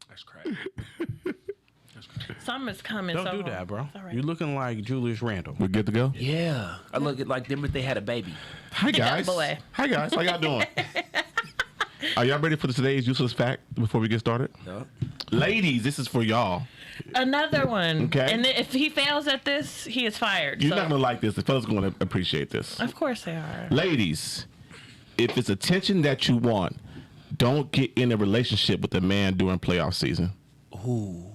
That's crazy. Summer's coming. Don't do that, bro. You looking like Julius Randle. We're good to go? Yeah. I look at like them if they had a baby. Hi, guys. Boy. Hi, guys. How y'all doing? Are y'all ready for today's useless fact before we get started? Yeah. Ladies, this is for y'all. Another one. Okay. And if he fails at this, he is fired. You're not going to like this. The fellas going to appreciate this. Of course they are. Ladies, if it's attention that you want, don't get in a relationship with a man during playoff season. Ooh.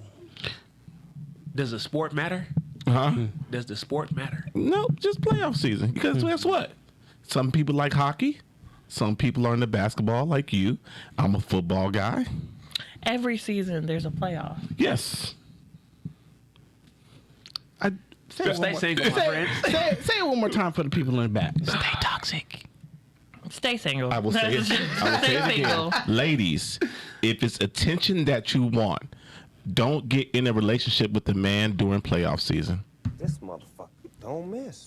Does the sport matter? Huh? Does the sport matter? No, just playoff season. Because guess what? Some people like hockey. Some people are into basketball like you. I'm a football guy. Every season there's a playoff. Yes. Stay single, my friend. Say it one more time for the people in the back. Stay toxic. Stay single. I will say it. I will say Stay it single. again. Ladies, if it's attention that you want, don't get in a relationship with a man during playoff season. This motherfucker don't miss.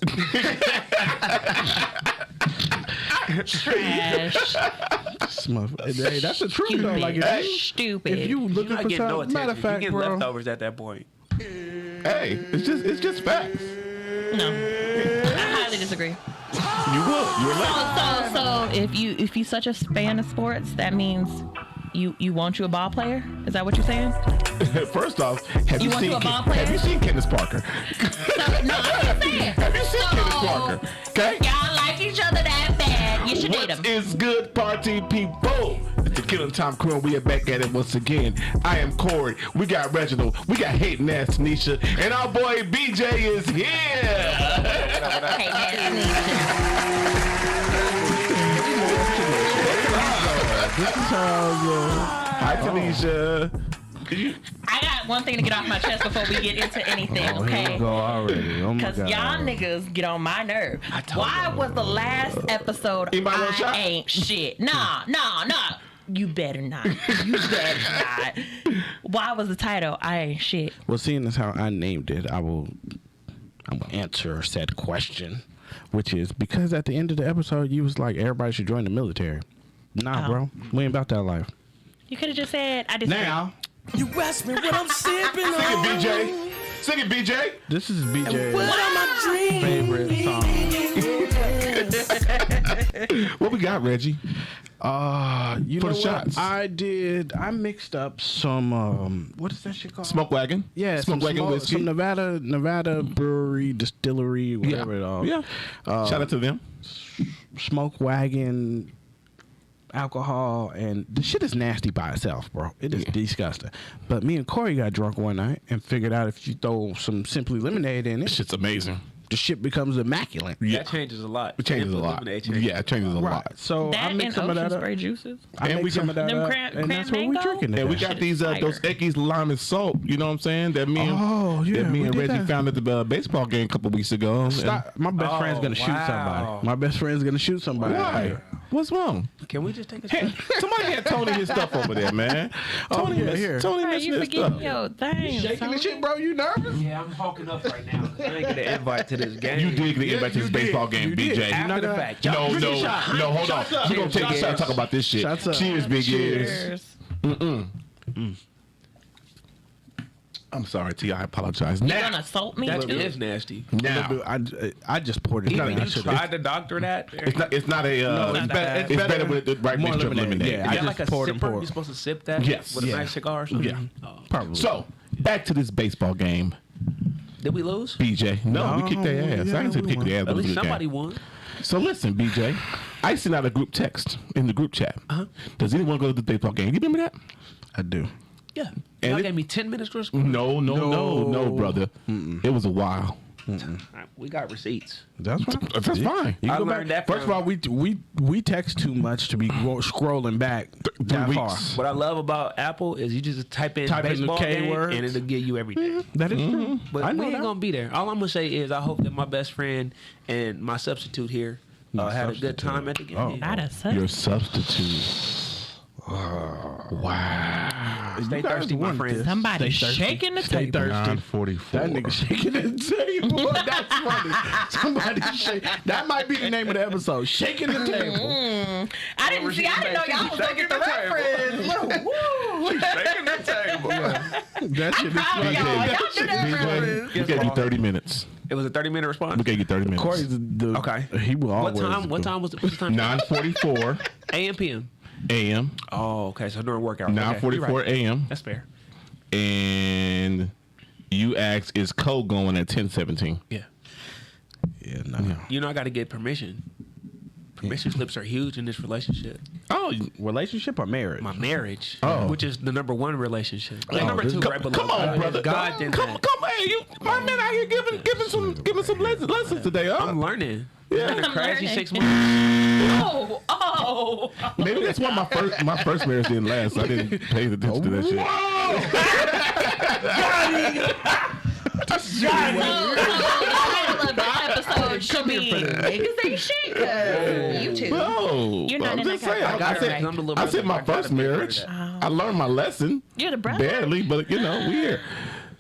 Trash. Hey, that's the truth though. Like Stupid. if you looking for Getting no something, matter of attention. fact, You bro. get leftovers at that point. Hey, it's just facts. No. I highly disagree. You would. You're like, So if you such a fan of sports, that means you want you a ball player? Is that what you're saying? first off, have you want seen to a ball player? have you seen Candace Parker? So, no, I'm just saying. Have you seen Candace Parker? Okay. Y'all like each other that bad. You should date them. What is good, party people? It's the Killing Tyme Crew, and we are back at it once again. I am Corey. We got Reginald. We got hating ass Tanisha, and our boy BJ is here. Hey, This is how Hi, Tanisha. I got one thing to get off my chest before we get into anything, Here okay? we go already. Oh my Because god. y'all niggas get on my nerve. Why was the last episode Anybody want a shot? I ain't shit? Nah. You better not. You better not. Why was the title I ain't shit? Well, seeing as how I named it, I will answer said question, which is because at the end of the episode, you was like, everybody should join the military. Nah, bro. We ain't about that life. You could have just said I disagree. Now, You ask me what I'm sipping on. Sing it, BJ. Sing it, BJ. this is BJ's What am I dreaming? favorite song. What we got, Reggie? You For know the what? shots. I mixed up some, what is that shit called? Smoke Wagon. Yeah, Smoke Wagon whiskey. some Nevada brewery, distillery, whatever it all. Yeah. Shout out to them. Smoke Wagon alcohol, and the shit is nasty by itself, bro. It is disgusting. But me and Corey got drunk one night and figured out if you throw some Simply Lemonade in This it, shit's amazing. the shit becomes immaculate. Yeah. That changes a lot. It changes a lot. Yeah, it changes a lot. So I That and mixed some of ocean that up. spray juices. I And we mixed some of got- that Them up, cran- and that's what we mango? drinking. And we today. got Shit these is fire. those Eckies lime and salt. You know what I'm saying? That me and yeah, me and we did Reggie that. found at the baseball game a couple weeks ago. And- Stop. My best friend's gonna shoot somebody. My best friend's gonna shoot somebody. Why? What's wrong? Can we just take a Hey, somebody had Tony his stuff over there, man. Tony, yeah, miss- here. Tony Right, missing you his forgetting stuff. your thing. Shaking the shit, bro. You nervous? Yeah, I'm hulking up right now. I ain't get an invite to this game. You did get back to this baseball game, You did. BJ. After the fact. No, Y'all- no, no, hold on. We're going to take a shot and talk about this shit. Shots up. Cheers, big ears. Cheers. I'm sorry, T. I apologize. You Now, gonna assault me That too? is nasty. now. I just poured it. Even in. I you should've- tried to doctor that? It's not a. it's not better. that It's It's better with the right more mixture of lemonade. lemonade. Yeah, You I got just like a poured and sipper? poured. You're supposed to sip that Yes. with a Yeah. nice cigar or something? Yeah. Oh. Probably. So, back to this baseball game. Did we lose? BJ. No, we kicked their ass. yeah, I didn't say we kick won. their ass. but At it was a least good game. somebody won. So listen, BJ. I sent out a group text in the group chat. Does anyone go to the baseball game? You remember that? I do. Yeah. And Y'all it- gave me 10 minutes, Chris. No, brother. It was a while. We got receipts. That's fine. That's fine. You I go learned back. that First of all, we text too much to be scrolling back that far. weeks. What I love about Apple is you just type in Type in the baseball game keywords. and it'll give you everything. That is true. But I we know ain't that. gonna be there. All I'm gonna say is I hope that my best friend and my substitute here had a good time at the game. Oh. Not a son. Your substitute. Wow. Stay You guys thirsty, my won friend. this. Somebody Stay thirsty. shaking the Stay table. thirsty. 9:44. That nigga shaking the table. That's funny. Somebody shake. That might be the name of the episode. Shaking the table. I didn't know y'all was gonna get the reference. Woo, woo. That shit is Proud of funny. y'all. Y'all do that DJ, reference. we gave you 30 minutes. It was a 30-minute response. We gave you 30 minutes. Corey's the Okay. He will What always. time? What time was it? What's the time? 9:44 a.m. p.m. a.m. Oh, okay. So during workout. 9:44 a.m. That's fair. And you asked, is code going at 10:17? Yeah. Yeah, no. You know, I got to get permission. Permission slips are huge in this relationship. Oh, Relationship or marriage? My marriage, Oh. which is the number one relationship. Like, Oh, number this- two, right below. come on, brother. God did Come that. on, you, my man out here giving some lessons today, huh? I'm learning. Yeah. It's been a I'm crazy learning. 6 months. Oh. Maybe that's why my first marriage didn't last. I didn't pay attention to that shit. So, the title of this episode should be Niggas Ain't Shit. 'Cause you two. No, You're not I'm in just that saying. category. I I said, I'm the little I said brother. my I gotta first be a part of marriage. that. I learned my lesson. You're the brother. Barely, but we here.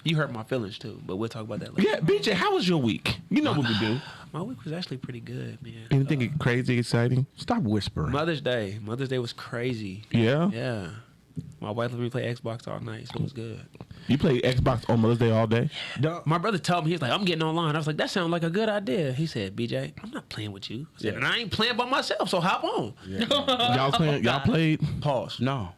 You hurt my feelings too, but we'll talk about that later. Yeah, BJ, how was your week? You know what we do. My week was actually pretty good, man. Anything crazy, exciting? Stop whispering. Mother's Day. Mother's Day was crazy. Yeah. Yeah. My wife let me play Xbox all night, so it was good. You play Xbox on Mother's Day all day? My brother told me, he was like, I'm getting online. I was like, that sounds like a good idea. He said, BJ, I'm not playing with you. I said, and I ain't playing by myself, so hop on. Y'all played? Pause. No.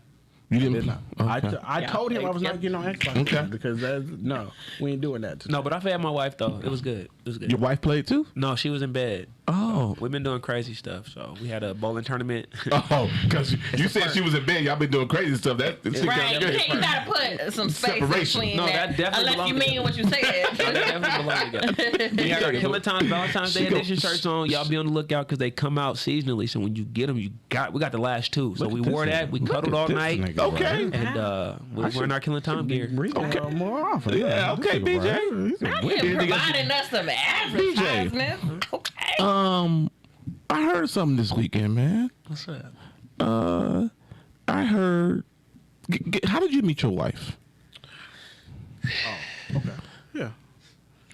You didn't? I Okay. told him I was Yep. not getting on Xbox Okay. because no, we ain't doing that. No, but I fed my wife, though. It was good. It was good. Your wife played too? No, she was in bed. Oh. We've been doing crazy stuff. So we had a bowling tournament. Oh, because you said she was in bed. Y'all been doing crazy stuff. That shit Right, got you good. gotta put some space Separation. between No, that. that definitely Unless you belongs mean what you said. That definitely belong together. We had our Killing Tyme Valentine's Day She go- edition shirts on. Y'all be on the lookout because they come out seasonally. So when you get them, we got the last two. So Look we at wore this that. We nigga. cuddled Look at all this night. nigga, Okay. right? And we're wearing our Killing Tyme gear. Read that more often. Yeah, okay, this nigga, BJ. right? He's a You're winner. providing us some advertisements. Okay. I heard something this weekend, man. What's up? I heard. How did you meet your wife? Yeah.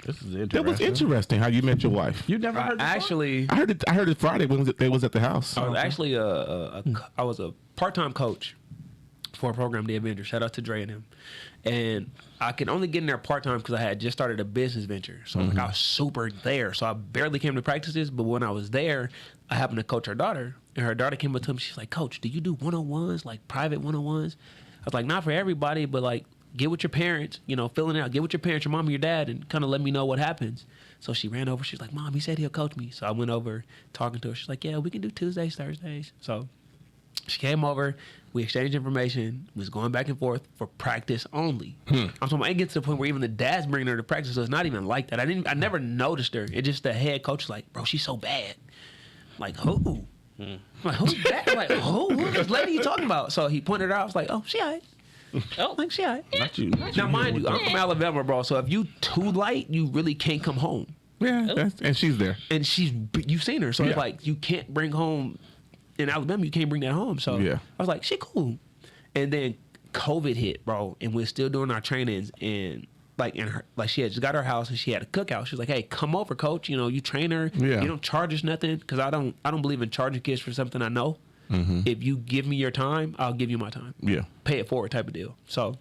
This is interesting. That was interesting. How you met your wife? You never heard this Actually, I heard it Friday when they was at the house. I was actually I was a part-time coach for a program, The Avenger. Shout out to Dre and him. And I could only get in there part-time because I had just started a business venture. So like, I was super there. So I barely came to practices. But when I was there, I happened to coach her daughter. And her daughter came up to me. She's like, Coach, do you do one-on-ones, like private one-on-ones? I was like, not for everybody, but like, get with your parents, filling out. Get with your parents, your mom and your dad, and kind of let me know what happens. So she ran over. She's like, Mom, he said he'll coach me. So I went over talking to her. She's like, yeah, we can do Tuesdays, Thursdays. So she came over. We exchanged information. Was going back and forth for practice only. I'm talking. I get to the point where even the dad's bringing her to practice. So it's not even like that. I never noticed her. It just the head coach was like, bro, she's so bad. Like who? Like who's bad? Like who? Who's this lady you talking about? So he pointed her out. I was like, oh, she alright. Oh, like she alright. Not you. Now mind you, I'm from Alabama, bro. So if you too light, you really can't come home. Yeah, and she's there. And you've seen her, so Yeah. it's like you can't bring home in Alabama. You can't bring that home. So Yeah. I was like, she cool. And then COVID hit, bro, and we're still doing our trainings. And she had just got her house and she had a cookout. She was like, hey, come over, coach. You train her. Yeah. You don't charge us nothing because I don't believe in charging kids for something I know. If you give me your time, I'll give you my time. Yeah. Pay it forward type of deal. So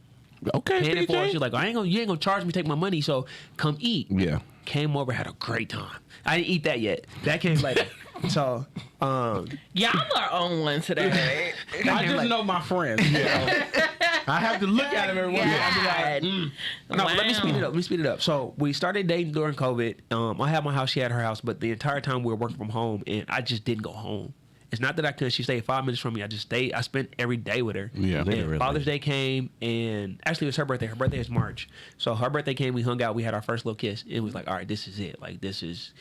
Okay, paying it forward. BJ. She's like, you ain't gonna charge me, take my money. So come eat. Yeah. Came over, had a great time. I didn't eat that yet. That came later. So, Y'all are on one today. I just know my friends. I have to look at them every once in a while. I'll be like, no, but let me speed it up. So we started dating during COVID. I had my house, she had her house, but the entire time we were working from home, and I just didn't go home. It's not that I couldn't. She stayed 5 minutes from me. I just stayed. I spent every day with her. Yeah, And literally. Father's Day came, and actually it was her birthday. Her birthday is March. So her birthday came. We hung out. We had our first little kiss. It was like, all right, this is it. Like this is.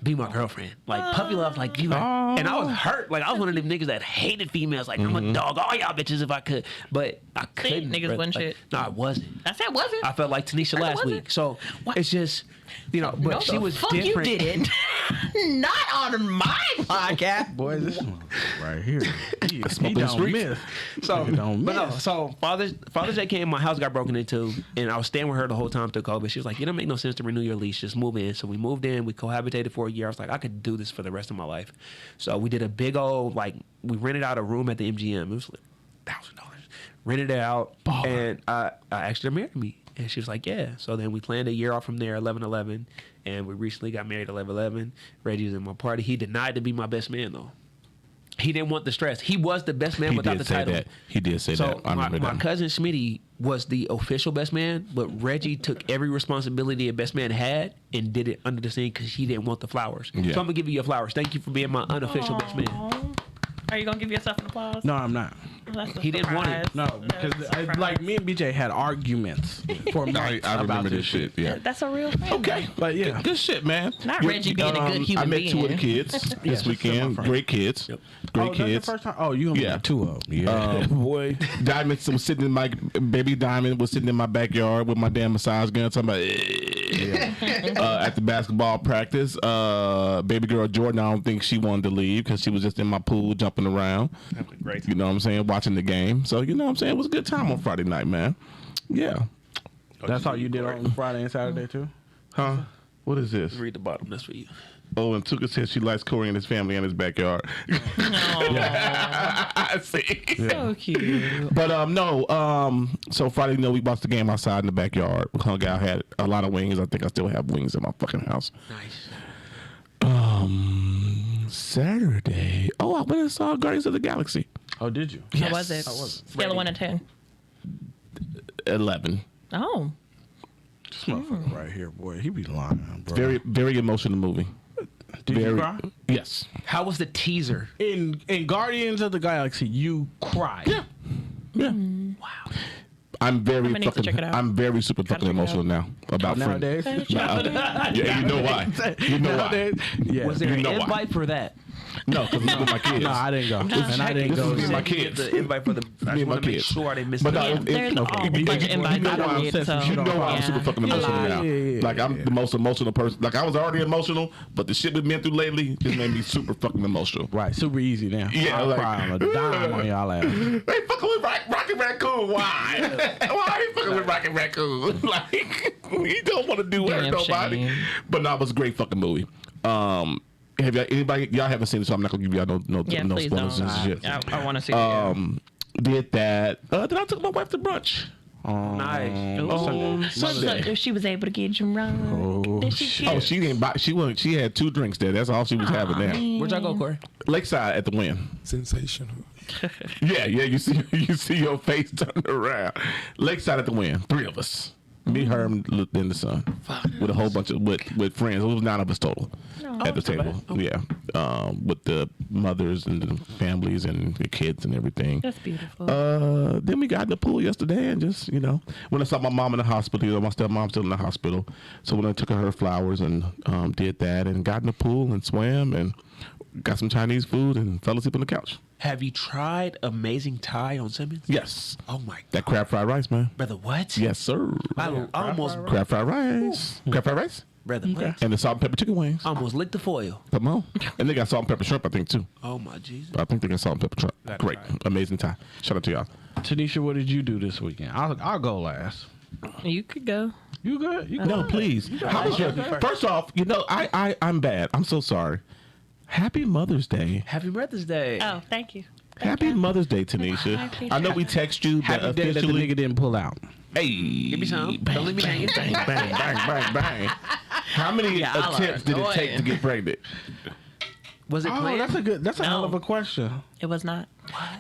Be my girlfriend. Like puppy love. Like be my. And I was hurt. Like I was one of them niggas that hated females. Like I'm a dog. All y'all bitches if I could. But I couldn't. niggas bro. wasn't Like, shit. No, I wasn't. I said wasn't. I felt like Tanisha I last wasn't. week. So What? it's just, but No, she the was fuck different. You didn't. Not on my podcast. boy, this one right here. He Smoking don't streets. miss. So, He don't but no, miss. so Father's Day came, my house got broken into, and I was staying with her the whole time through COVID. She was like, "It don't make no sense to renew your lease. Just move in." So we moved in. We cohabitated for a year. I was like, I could do this for the rest of my life. So we did a big old we rented out a room at the MGM. It was like $1,000. rented it out, and I asked her to marry me. And she was like, yeah. So then we planned a year off from there, 11/11, and we recently got married 11/11. Reggie was in my party. He denied to be my best man, though. He didn't want the stress. He was the best man without the title. That. He did say so that. I remember my that. cousin Smitty was the official best man, but Reggie took every responsibility a best man had and did it under the scene because he didn't want the flowers. Yeah. So I'm going to give you your flowers. Thank you for being my unofficial best man. Are you gonna give yourself an applause? No, I'm not. That's a He didn't want it. surprise. No, because like me and BJ had arguments for months I about remember this this shit. Yeah. That's a real thing. Okay. But yeah, Good shit, man. Not Reggie being a good human I met being. two of the kids Yes, this weekend. my friend. Great kids. Yep. Great that's the kids. first time. Oh, you gonna Yeah. meet two of them? Yeah, boy. Diamond was sitting in my baby Diamond was sitting in my backyard with my damn massage gun talking about at the basketball practice. Baby girl Jordan, I don't think she wanted to leave because she was just in my pool jumping around. Great. You know what I'm saying? Watching the game. So you know what I'm saying? It was a good time on Friday night, man. Yeah. That's all you did on Friday and Saturday too. Huh? What is this? Read the bottom. That's for you. Oh, and Tuka says she likes Corey and his family in his backyard. I see. So cute. But so Friday, you know, we watched the game outside in the backyard. We hung out, had a lot of wings. I think I still have wings in my fucking house. Nice. Saturday. Oh, I went and saw Guardians of the Galaxy. Oh, did you? How was it? Scale of 1 to 10. 11. Oh. This motherfucker right here, boy, he be lying, bro. Very, very emotional movie. Did Very, you cry? Yes. How was the teaser? In Guardians of the Galaxy, you cried. Yeah. Yeah. Wow. I'm very gonna need to check it out. I'm very super fucking check it emotional out. now about Friends. Nowadays, Yeah, you know why? You know why? nowadays, yeah. Was there You an know why. invite for that? No, because it's with my kids. No, I didn't go, and I didn't This go. is either. my Did you kids. get the invite for the. I Me just and my want to make kids. sure I didn't miss But the. no, Yeah, there's a bunch of invites know I don't why get, I'm so. sensitive. You know why I'm super fucking emotional now. Yeah. Like I'm the most emotional person. Like I was already emotional, but the shit we've been through lately just made me super fucking emotional. Right, super easy now. Yeah, I'll like- cry on a dime on y'all ass. They fucking with Rocket Raccoon. Why? Why are you fucking with Rocket Raccoon? Like he don't want to do hurt Damn nobody. shame. But no, it was a great fucking movie. Have y'all haven't seen it, so I'm not gonna give y'all no Yeah, please spoilers don't. and shit. I want to see it. Did that? Then I took my wife to brunch. Nice. So she was able to get you wrong. Did she Oh, get she didn't buy. She had 2 drinks there. That's all she was having there. Where'd y'all go, Corey? Lakeside at the Wynn. Sensational. Yeah. You see your face turn around. Lakeside at the Wynn. 3 of us. Me, her, and then the son. With a whole bunch of with friends. It was 9 of us total at the table. Yeah. With the mothers and the families and the kids and everything. That's beautiful. Then we got in the pool yesterday and just, when I saw my mom in the hospital, my stepmom's still in the hospital. So when I took her flowers and did that and got in the pool and swam and got some Chinese food and fell asleep on the couch. Have you tried Amazing Thai on Simmons? Yes. Oh my god. That crab fried rice, man. Brother, what? Yes, sir. I almost, Crab fried rice. Crab fried rice. brother, what? And the salt and pepper chicken wings. Almost licked the foil. Come on. And they got salt and pepper shrimp, I think, too. Oh my Jesus. I think they got salt and pepper shrimp. Gotta Great. try it. Amazing time. Shout out to y'all. Tanisha, what did you do this weekend? I'll go last. You could go. You good? You good? No, please. How was your, first off, I'm bad. I'm so sorry. Happy Mother's Day. Happy Mother's Day. Oh, thank you. Happy Mother's Day, Tanisha. I know we text you that Happy day that the officially. nigga didn't pull out. Hey, Give me some. Bang, Don't leave me bang, hanging. bang, bang, bang, bang, bang. How many Y'all are attempts did it take to annoying. get pregnant? Was it Oh, planned? that's a hell No. of a question. It was not.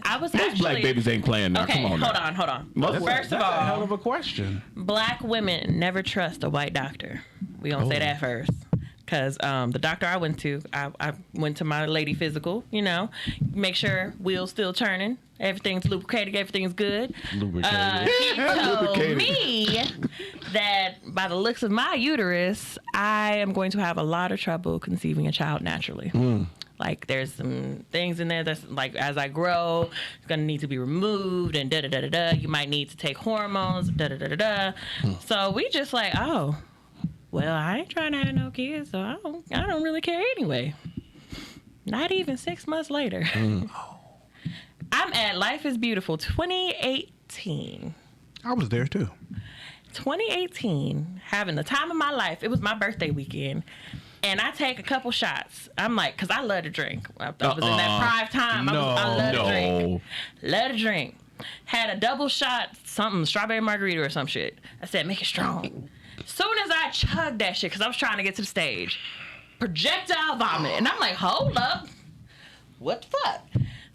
I was Most actually. black babies ain't playing now. Okay, Come on. hold now. on. Most- First of That's a hell all, of a question. black women never trust a white doctor. We gonna say that first. Because the doctor I went to, I went to my lady physical, make sure wheels still turning, everything's lubricated, everything's good. Lubricated. He told Lubricated. me that by the looks of my uterus, I am going to have a lot of trouble conceiving a child naturally. Like there's some things in there that's like as I grow, it's gonna need to be removed and da-da-da-da-da. You might need to take hormones, da-da-da-da-da. So we just like, oh, well, I ain't trying to have no kids, so I don't really care anyway. Not even 6 months later. I'm at Life is Beautiful 2018. I was there too. 2018, having the time of my life. It was my birthday weekend. And I take a couple shots. I'm like, because I love to drink. I was in that prime time. I love to drink. Love to drink. Had a double shot, something, strawberry margarita or some shit. I said, make it strong. Soon as I chugged that shit, because I was trying to get to the stage, projectile vomit. And I'm like, hold up. What the fuck?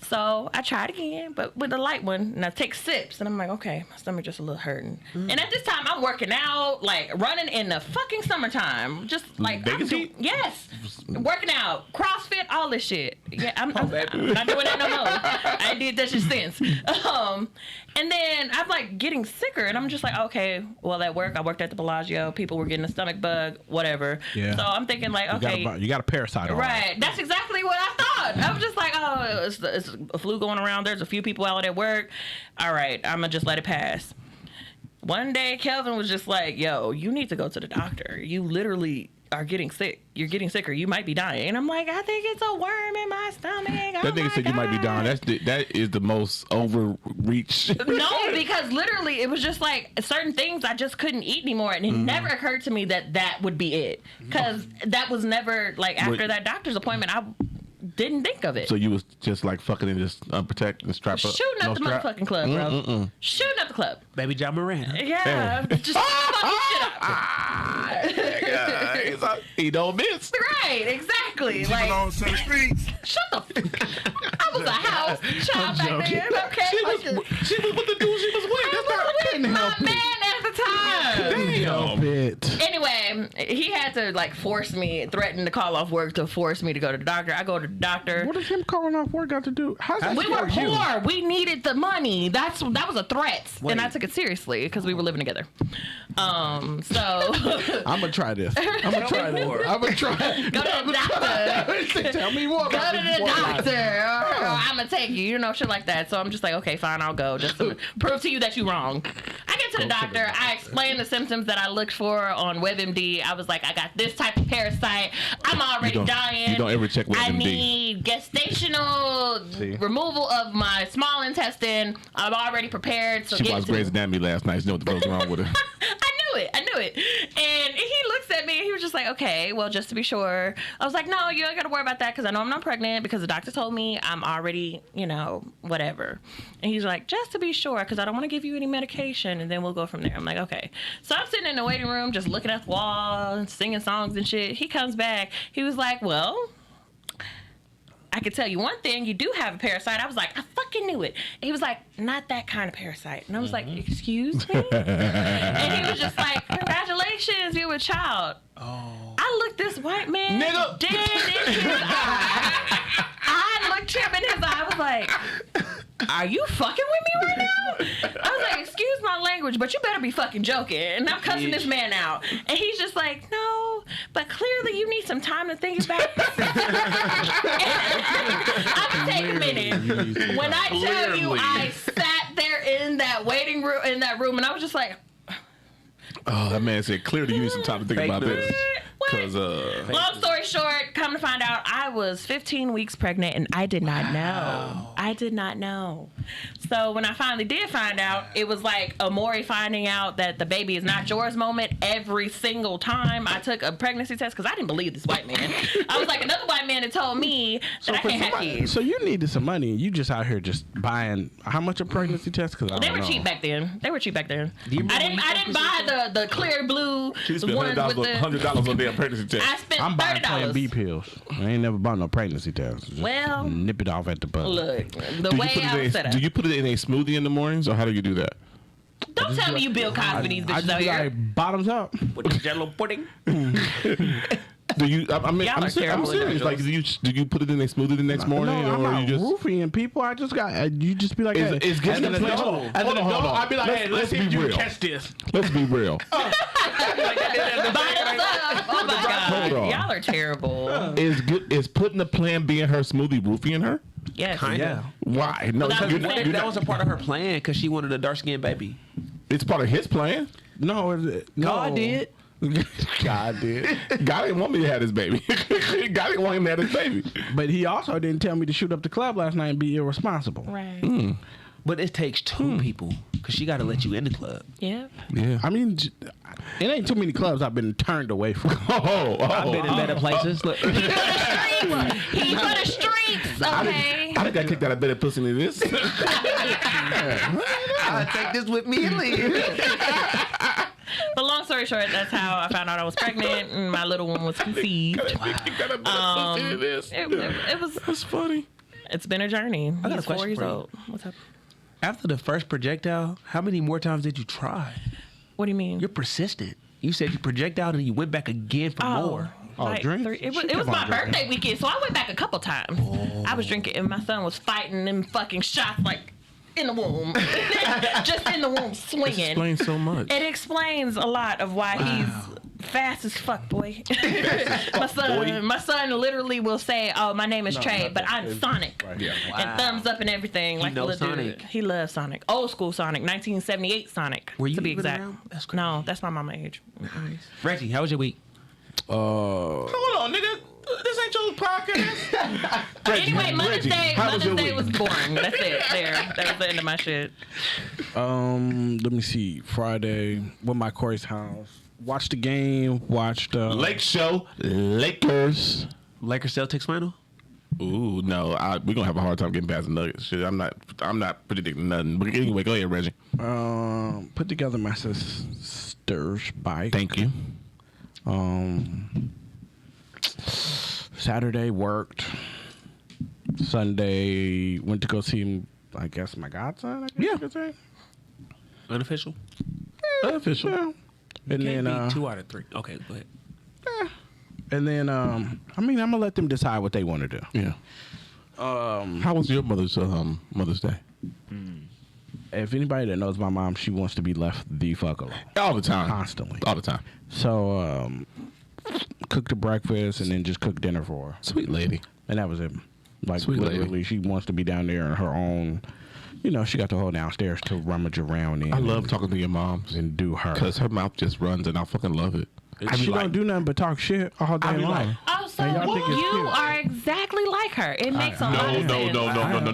So I tried again, but with a light one, and I take sips, and I'm like, okay, my stomach just a little hurting. And at this time, I'm working out, like running in the fucking summertime, just like yes, working out, CrossFit, all this shit. Yeah, I'm not doing that no more. I did that shit since. And then I'm like getting sicker, and I'm just like, okay, well at work, I worked at the Bellagio. People were getting a stomach bug, whatever. Yeah. So I'm thinking like, okay, you got a parasite. Right. That's exactly what I thought. I was just like, oh, it's a flu going around. There's a few people out at work. All right, I'm gonna just let it pass. One day, Kelvin was just like, yo, you need to go to the doctor. You literally are getting sick. You're getting sicker. You might be dying. And I'm like, I think it's a worm in my stomach. That nigga said you might be dying. That is the most overreach. No, because literally it was just like certain things I just couldn't eat anymore. And it never occurred to me that would be it. Because that was never, like, after that doctor's appointment, I didn't think of it. So you was just like fucking and just unprotect and strap up? Shooting up the motherfucking club, bro. Shooting up the club. Baby John Moran. Yeah. Just fucking shit up. He don't miss. Right, exactly. Like, on some streets. shut the fuck. I was a house child back then. Okay. She was with the dude she was with. I was with my man at the time. Damn it. Anyway, he had to like force me, threaten to call off work to force me to go to the doctor. I go to the doctor. What does him calling off work got to do? We were poor. We needed the money. That was a threat, and I took it seriously because we were living together. So I'm gonna try this. I'm gonna try this. I'm gonna try. Go to the doctor. Tell me more. Go to the doctor. I'm gonna take you. You know, shit like that. So I'm just like, okay, fine, I'll go. Just to prove to you that you're wrong. I get to the doctor. I explain the symptoms that I looked for on WebMD. I was like, I got this type of parasite. I'm already dying. You don't ever check WebMD. I need gestational removal of my small intestine. I'm already prepared. So she watched Grey's Anatomy last night. You know what the fuck's wrong with her. I knew it. And he looks at me and he was just like, okay, well, just to be sure. I was like, no, you don't got to worry about that because I know I'm not pregnant because the doctor told me I'm already, whatever. And he's like, just to be sure because I don't want to give you any medication and then we'll go from there. I'm like, okay. So I'm sitting in the waiting room just looking at the wall and singing songs and shit. He comes back. He was like, well, I can tell you one thing, you do have a parasite. I was like, I fucking knew it. And he was like, not that kind of parasite. And I was like, excuse me? And he was just like, congratulations, you're a child. Oh. I looked this white man dead in his eye. I looked him in his eye. I was like, are you fucking with me right now? I was like, excuse my language, but you better be fucking joking. And I'm cussing this man out. And he's just like, no, but clearly you need some time to think about it. I'm going to take a minute. When I tell you I sat there in that waiting room, and I was just like, oh, that man said, clearly you need some time to think about this. Because, long story short, come to find out, I was 15 weeks pregnant and I did not know. I did not know. So when I finally did find out, it was like a Maury finding out that the baby is not yours moment every single time I took a pregnancy test because I didn't believe this white man. I was like, another white man had told me that I can't have kids. So you needed some money and you just out here just buying how much a pregnancy test? Because they were cheap back then. I didn't buy the clear blue she spent ones with the $100 on their pregnancy test. I spent I'm buying $30. Plan B pills. I ain't never bought no pregnancy test. Just nip it off at the butt. Look, the way I was set up. Do you put it in a smoothie in the mornings, or how do you do that? Don't tell me you Bill Cosby these bitches out here. Like bottoms up with the jello pudding. Do you? I'm serious. Like, do you put it in a smoothie the next morning, no, or I'm you just roofing people? I just got you. Just be like, it's getting an adult. Hold on. I'd be like, hey, let's see if you catch this. Let's be real. Oh my God, y'all are terrible. Is putting the Plan B in her smoothie roofing her? Yes. Kinda. Why? No, that was a part of her plan because she wanted a dark skinned baby. It's part of his plan. No, God did. God did. God didn't want me to have this baby. God didn't want him to have this baby. But he also didn't tell me to shoot up the club last night and be irresponsible. Right. But it takes two people. Cause she gotta let you in the club. Yeah. Yeah. I mean, it ain't too many clubs I've been turned away from. I've been in better places. Look. He for the streets, okay? I think I kicked out a better pussy than this. I'll take this with me and leave. But long story short, that's how I found out I was pregnant and my little one was conceived. It was. That's funny. It's been a journey. got a He's 4 question years for you. old. What's up? After the first projectile, how many more times did you try? What do you mean? You're persistent. You said you projectile and you went back again for more. Drink? It She was kept my on drinking. birthday weekend, so I went back a couple times. I was drinking, and my son was fighting them fucking shots like in the womb, just in the womb, swinging. Explains so much. It explains a lot of why he's fast as fuck, boy. My son literally will say, "Oh, my name is Trey, but I'm Sonic," and thumbs up and everything. Like knows little dude. Sonic. He loves Sonic, old school Sonic, 1978 Sonic. Were you to be even exact? around? That's crazy. No, that's my mama age. Reggie, how was your week? Hold on, nigga. This ain't your podcast. Anyway, Mother's Day. How was your Mother's Day week? was boring. That's it. That was the end of my shit. Let me see. Friday, went my Corey's house. Watched the game. Watched Lake Show, Lakers. Lakers Celtics final? Ooh, no, we're gonna have a hard time getting past the Nuggets. Shit, I'm not predicting nothing. But anyway, go ahead, Reggie. put together my sister's bike. Thank you. Saturday worked. Sunday went to go see, I guess, my godson. I guess you could say. Unofficial? Unofficial. Yeah. And Can't then, be 2 out of 3. Okay, go ahead. and then, I mean, I'm gonna let them decide what they want to do. Yeah. How was your Mother's Day? If anybody that knows my mom, she wants to be left the fuck alone. All the time. Constantly. All the time. So, cooked the breakfast and then just cooked dinner for her. Sweet lady. And that was it. Like, Sweet lady. literally, she wants to be down there in her own, you know, she got the whole downstairs to rummage around in. I love talking to your moms and do her. because her mouth just runs and I fucking love it. She don't do nothing but talk shit all day be long. like, Oh, so And y'all think it's you cute. are exactly like her. It makes a lot of sense.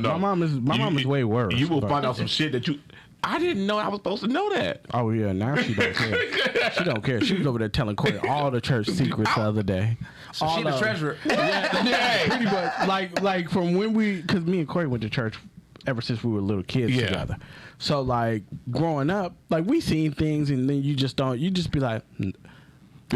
No. My mom is way worse. You will but- find out some shit that you. I didn't know I was supposed to know that. Oh yeah, now she don't care. She don't care. She was over there telling Corey all the church secrets the other day. So she the treasurer. Pretty much. Like from when because me and Corey went to church ever since we were little kids Yeah. together. So like growing up, like we seen things and then you just be like, It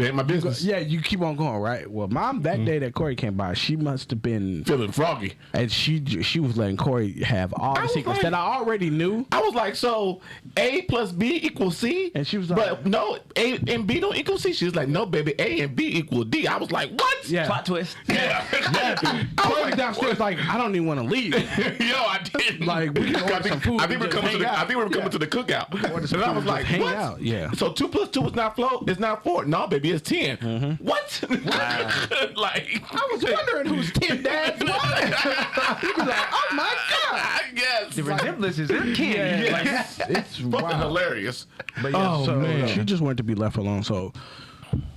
ain't my business. yeah, you keep on going, right? Well, mom, that day that Corey came by, she must have been, Feeling froggy. and she was letting Corey have all the was secrets like- that I already knew. I was like, so A plus B equals C? And she was like- but no, A and B don't equal C. She was like, no, baby, A and B equal D. I was like, what? Yeah. Plot twist. Yeah. Corey was downstairs like, I don't even want to leave. Yo, I didn't. Like, we can order some food I think we're and just coming to hang the. out. I think we're coming to the cookout. order some And I food was and like, just hang what? out, yeah. So 2 plus 2 is not 4. No, baby, it's 10. What? Like I was wondering who's Tim Dad's wife. He was like, oh my God. Yes. The resemblance is uncanny. Yeah, it's Fucking wild. hilarious. But yeah, Oh, so man. she just wanted to be left alone. So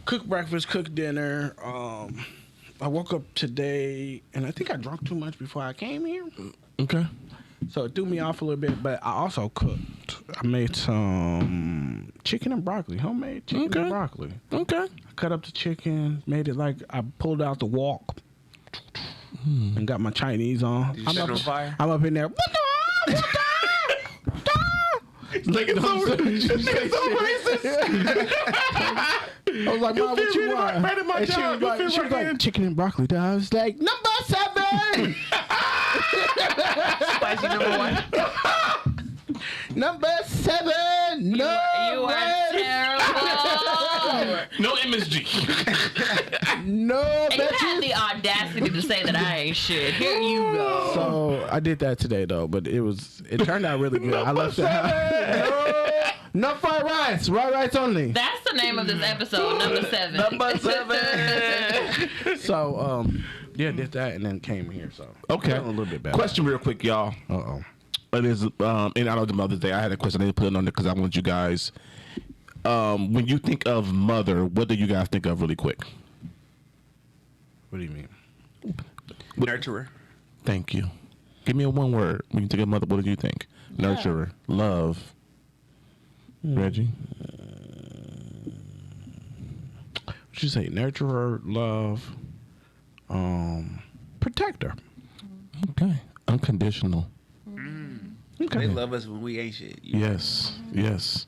cook breakfast, cook dinner. I woke up today and I think I drank too much before I came here. Okay. So it threw me off a little bit, but I also cooked. I made some chicken and broccoli, homemade chicken and broccoli. Okay. I cut up the chicken, made it like I pulled out the wok and got my Chinese on. you set it on fire? I'm up in there. Like it's so racist. I was like, Mom, what feel you me? want? Right in my And she job. was You like, feel right in. chicken and broccoli. Dog. I was like, number 7. Spicy number 1. Number 7. No. You are terrible. No MSG. No, And you had bitches. the audacity to say that I ain't shit. Here you go. So I did that today though, but it turned out really good. I left the house. No fried rice. Fried rice only. That's the name of this episode, number 7. Number 7. So yeah, did that and then came here. So Okay. feeling a little bit better. Question real quick, y'all. Uh-oh. It is, and I know the Mother's Day. I had a question. I didn't put it on there because I want you guys. When you think of mother, what do you guys think of really quick? What do you mean? Nurturer. Thank you. Give me a one word. When you think of mother, what do you think? Nurturer, love. Reggie? What you say? Nurturer, love, protector. Okay. Unconditional. Okay. They love us when we ain't shit. Yes. Yes.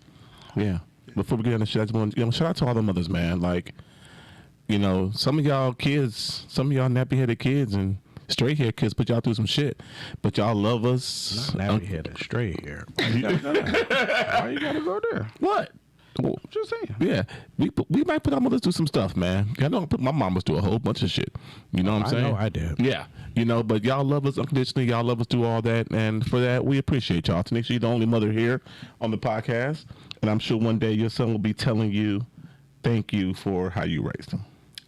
Yeah. Before we get on the shit, I just want to shout out to all the mothers, man. Like, some of y'all kids, some of y'all nappy-headed kids and straight-haired kids put y'all through some shit. But y'all love us. Not nappy-headed, straight hair. Why you gotta go there? What? Well, Just saying. yeah, we might put our mothers through some stuff, man. I know I put my mamas through a whole bunch of shit. You know what I'm saying? I know I did. Yeah, but y'all love us unconditionally. Y'all love us through all that, and for that, we appreciate y'all. To make sure you're the only mother here on the podcast, and I'm sure one day your son will be telling you, thank you for how you raised him.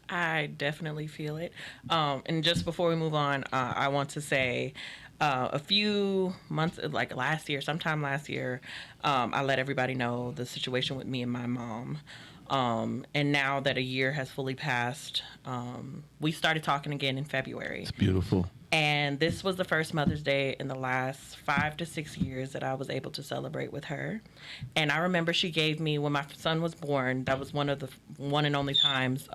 I definitely feel it. And just before we move on, I want to say a few months, like sometime last year, I let everybody know the situation with me and my mom. And now that a year has fully passed, we started talking again in February. It's beautiful. And this was the first Mother's Day in the last 5 to 6 years that I was able to celebrate with her. And I remember she gave me, when my son was born, that was one of the one and only times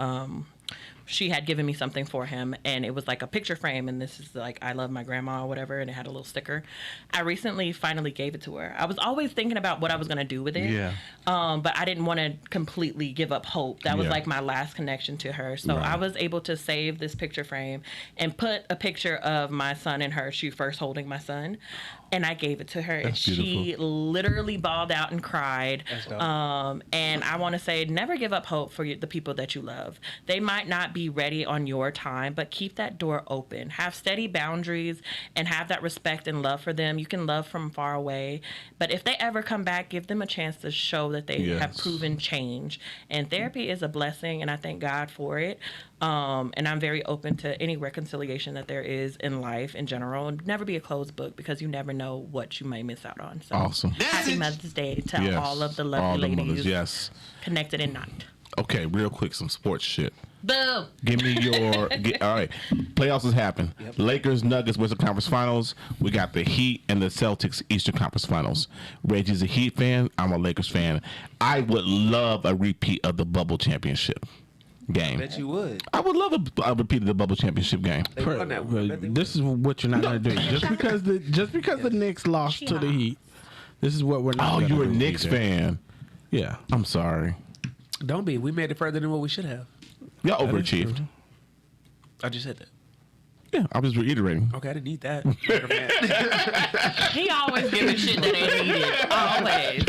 she had given me something for him, and it was like a picture frame, and this is like, I love my grandma or whatever, and it had a little sticker. I recently finally gave it to her. I was always thinking about what I was going to do with it, but I didn't want to completely give up hope. That was like my last connection to her. So I was able to save this picture frame and put a picture of my son and her, she first holding my son, and I gave it to her. That's and beautiful. She literally bawled out and cried. And I want to say, never give up hope for the people that you love. They might not be ready on your time, but keep that door open. Have steady boundaries and have that respect and love for them. You can love from far away, but if they ever come back, give them a chance to show that they have proven change. And therapy is a blessing, and I thank God for it. And I'm very open to any reconciliation that there is in life in general. And never be a closed book, because you never know what you may miss out on. So Awesome. Happy Mother's Day to all of the lovely ladies mothers, connected and not. Okay, real quick, some sports shit. Boo! Give me your... all right. Playoffs has happened. Yep. Lakers, Nuggets, Western Conference Finals. We got the Heat and the Celtics, Eastern Conference Finals. Reggie's a Heat fan. I'm a Lakers fan. I would love a repeat of the bubble championship game. I bet you would. I would love a repeat of the bubble championship game. They won that one. I bet they would. This is what you're not gonna do. Just because the Knicks lost to the Heat, this is what we're not. Oh, gonna you're a do Knicks either. fan. Yeah. I'm sorry. Don't be. We made it further than what we should have. Y'all That is overachieved. true. I just said that. Yeah, I was reiterating. Okay, I didn't need that. He always giving shit that ain't needed. Always.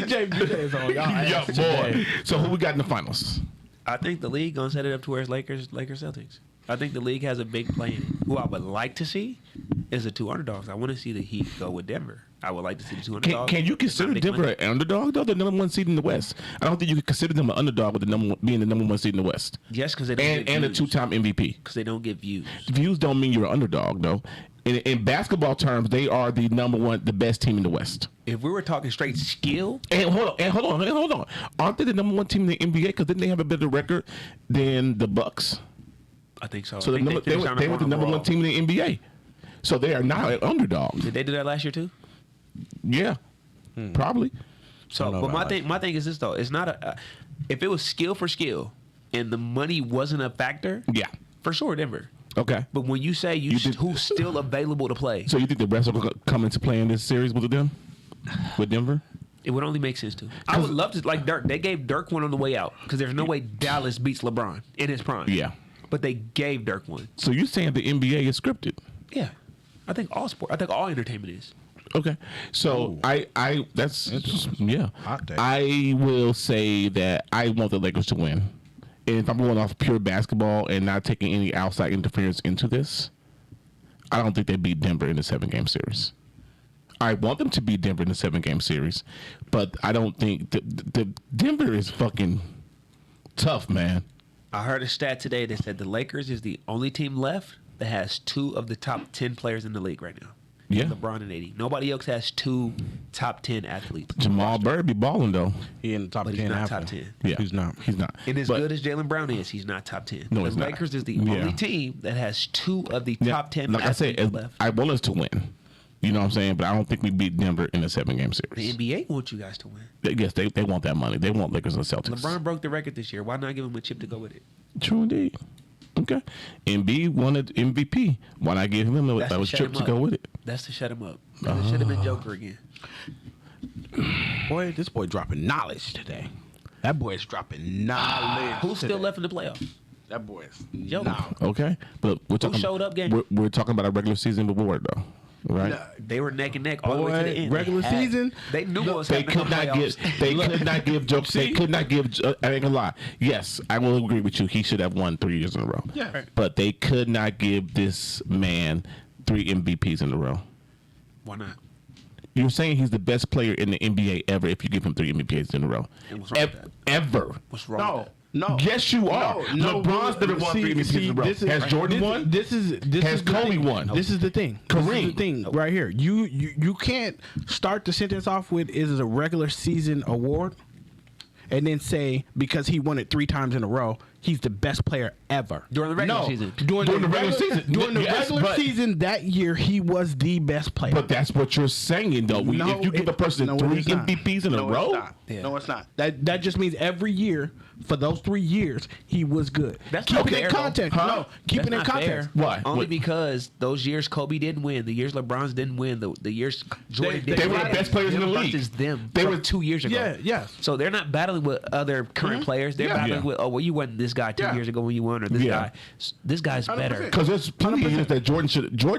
DJ is on y'all. Yeah, ass boy. today. So who we got in the finals? I think the league gonna set it up to where it's Lakers Celtics. I think the league has a big play in it. Who I would like to see is the two underdogs. I want to see the Heat go with Denver. I would like to see the two underdogs. Can you consider Denver an underdog though? The number one seed in the West. I don't think you can consider them an underdog with being the number one seed in the West. Yes, because they don't And get a views. two-time MVP. Because they don't get views. Views don't mean you're an underdog though. In basketball terms, they are the the best team in the West. If we were talking straight skill, And hold on. Aren't they the number one team in the NBA? Because didn't they have a better record than the Bucks? I think so. So I think they finished on were the number one overall. team in the NBA. So they are now an underdog. Did they do that last year too? Yeah, probably. So, know but about my thing is this though. It's not a. If it was skill for skill, and the money wasn't a factor, Yeah. for sure Denver. Okay. But when you say who's still available to play, So you think the rest will come into play in this series with them? With Denver? it would only make sense to. I would love to, like Dirk. They gave Dirk one on the way out because there's no way Dallas beats LeBron in his prime. Yeah. But they gave Dirk one. So you're saying the NBA is scripted? Yeah. I think all entertainment is. Okay. So that's yeah. Hot take. I will say that I want the Lakers to win. And if I'm going off pure basketball and not taking any outside interference into this, I don't think they beat Denver in the 7-game series. I want them to beat Denver in the 7-game series, but I don't think the Denver is fucking tough, man. I heard a stat today that said the Lakers is the only team left that has 2 of the top 10 players in the league right now. Yeah. LeBron and AD. Nobody else has 2 top 10 athletes. Jamal Bird be balling though. He in the top But 10 he's not after. top 10. Yeah, He's not. He's not. And as But- good as Jaylen Brown is, he's not top 10. No, the he's not. Lakers is the Yeah. only team that has 2 of the Yeah, top 10 like I athletes said, left. I want us to win. You know what I'm saying? But I don't think we beat Denver in a 7-game The series. NBA wants you guys to win. Yes, they want that money. They want Lakers and Celtics. LeBron broke the record this year. Why not give him a chip to go with it? True indeed. Okay. Embiid wanted MVP. Why not give him That's that to was shut trip him to up. go with it? That's to shut him up. It should have been Joker again. Boy, this boy dropping knowledge today. That boy is dropping knowledge. Who's still left in the playoffs? That boy is Joker. knowledge. Okay. But we're talking showed up game? We're talking about a regular season reward though. Right? They were neck and neck all the way to the end. Regular season, They knew what was They happening. could not give. They could not give. Joe. They could not give. I ain't gonna lie. Yes, I will agree with you. He should have won 3 years in a row. Yeah. Right. But they could not give this man 3 MVPs in a row. Why not? You're saying he's the best player in the NBA ever if you give him 3 MVPs in a row. And what's wrong with that? Ever. What's wrong No, with that? no. Yes, you are. No, LeBron's never won 3 MVPs in a row. Has Jordan won? This is Has the Kobe thing. won? This is the thing. This is the Kareem. thing right here. You can't start the sentence off with "is a regular season award," and then say because he won it 3 times in a row, he's the best player ever During the regular season. During the regular season. During the Yes, regular but- season that year, he was the best player. But that's what you're saying, though. No, If you give a person no, 3 it's not. MVPs in a No, row, it's not. Yeah. No, it's not. That just means every year for those 3 years he was good. That's keep not it fair, in though. context. Huh? No, keep That's it in not context. fair. Why? Only What? because those years Kobe didn't win. The years LeBron's didn't win. The years Jordan They didn't were win. the best players in the league. Versus them. They They were- were 2 years ago. Yeah, yes. So they're not battling with other current players. They're Yeah. battling Yeah. with, oh, well, you won this guy 2 Yeah. years ago when you won, or this Yeah. guy. This guy's better. 100%. because there's plenty of years that Jordan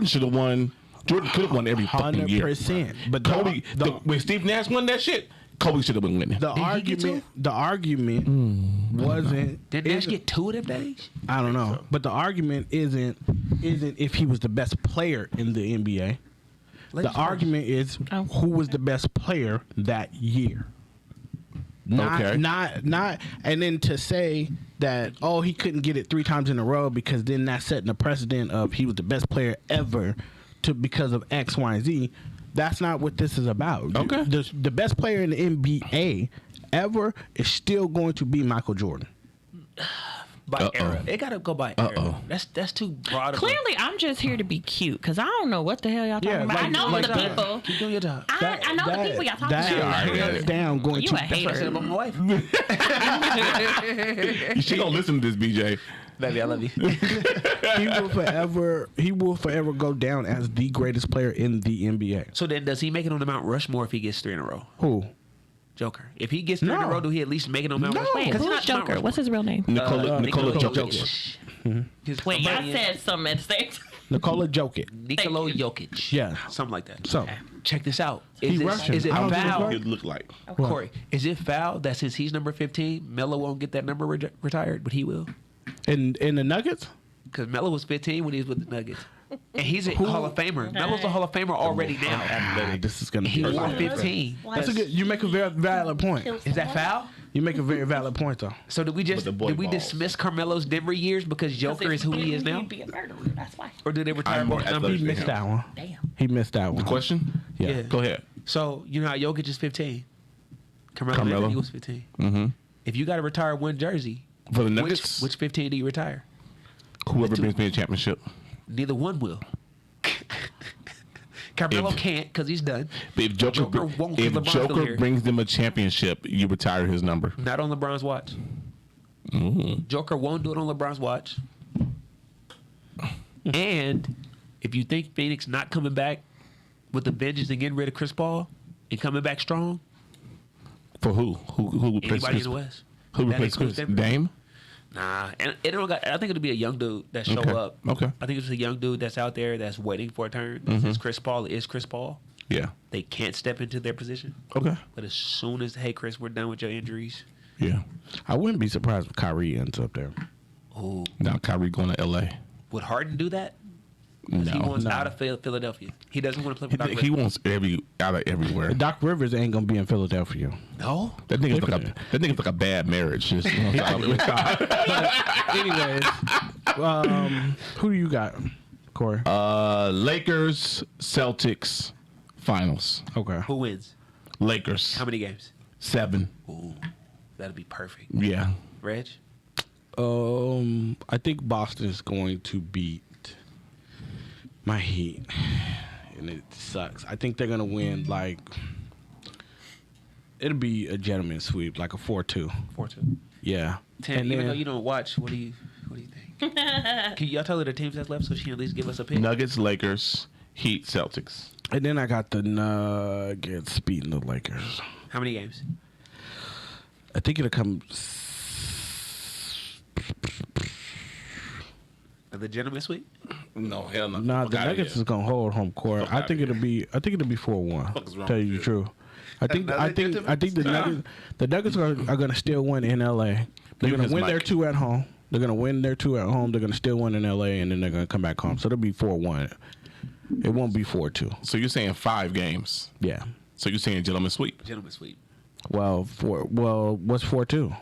should have won. Jordan could have won every fucking year. 100%. But Kobe, when Steve Nash won that shit, Kobe should have been winning. The he get argument wasn't. Did Nash isn't- get 2 of them days? I don't know, but the argument isn't if he was the best player in the NBA. The argument is who was the best player that year. Okay. Not, and then to say that he couldn't get it 3 times in a row because then that's setting a precedent of he was the best player ever because of X, Y, and Z. That's not what this is about. Okay. The best player in the NBA ever is still going to be Michael Jordan. By era. It got to go by era. That's too broad of a... Clearly, I'm just here to be cute because I don't know what the hell y'all talking Yeah, about. like- I know like the that. people. Keep doing your job. I know the people y'all talking that about. is hands down going You to. a That's what I said hater. about my wife. She gonna listen to this, BJ. Baby, I love you. He will forever go down as the greatest player in the NBA. So then does he make it on the Mount Rushmore if he gets 3 in a row? Who? Joker. If he gets 3 in a No. row, do he at least make it on Mount No. Rushmore? Wait, Because who's he's not Joker? What's his real name? Nikola Jokic. His Wait, y'all company is said something at the same time. Nikola Jokic. Nikola Jokic. Yeah. Something like that. So Check this out. He Is Russian. it I don't think he's foul? Russian. It look like. Corey, is it foul that since he's number 15, Melo won't get that number retired, but he will? in the Nuggets, Because Melo was 15 when he was with the Nuggets. And he's a Hall of Famer. Melo's a Hall of Famer already now. this is gonna He be. wore 15. That's a good. You make a very valid point. Is that foul? You make a very valid point though. So did we But the boy balls. dismiss Carmelo's Denver years because Joker is who he is now? He'd be a murderer. That's why. Or did they retire I'm more both athletic numbers? He missed that one. Damn. He missed that one. Question? Yeah. Go ahead. So you know how Jokic is 15. Carmelo. Carmelo. He was 15. Mm-hmm. If you got to retire one jersey, For the Nuggets, which 15 do you retire? whoever two- brings me a championship. Neither one will. Carmelo If- can't because he's done. But if Joker, Joker won't 'cause if LeBron's still Joker here. brings them a championship, you retire his number. Not on LeBron's watch. Joker won't do it on LeBron's watch. And if you think Phoenix not coming back with the vengeance and getting rid of Chris Paul and coming back strong, For who? Who replaces anybody Chris? in the West. Who That replaces includes Chris? Denver. Dame? Nah, and it don't got, I think it'll be a young dude that show Okay. up. Okay. I think it's a young dude that's out there that's waiting for a turn. Since Chris Paul is Chris Paul, Yeah. they can't step into their position. Okay. But as soon as, hey, Chris, we're done with your injuries. Yeah. I wouldn't be surprised if Kyrie ends up there. Oh, Now Kyrie going to LA. would Harden do that? 'Cause he wants no. out of Philadelphia. He doesn't want to play for Doc He Rivers. wants out of everywhere. Doc Rivers ain't gonna be in Philadelphia. No. That nigga's Look like at that nigga's like a bad marriage. Just, you know, Anyways, who do you got, Corey? Lakers, Celtics, finals. Okay. Who wins? Lakers. How many games? 7. Ooh, that'll be perfect. Yeah. Reg? I think Boston is going to beat my Heat and it sucks. I think they're gonna win like it'll be a gentleman's sweep, like a 4-2. 4-2. Yeah. Tim, And even then- though you don't watch, what do you think? Can y'all tell her the teams that's left so she can at least give us a pick? Nuggets, Lakers, Heat, Celtics. And then I got the Nuggets beating the Lakers. How many games? I think it'll come. The gentleman sweep? No, hell no. Nah, the Nuggets is gonna hold home court. Fuck I outta think here. it'll be. I think it'll be 4-1. Fuck is wrong Tell with you you? the truth. I think the Nuggets are gonna still win in LA. They're Mute gonna his win mic. their 2 at home. They're gonna win their 2 at home. They're gonna still win in LA, and then they're gonna come back home. So it'll be 4-1. It won't be 4-2. So you're saying 5 games. Yeah. So you're saying gentleman sweep. Gentleman sweep. Well, what's 4-2?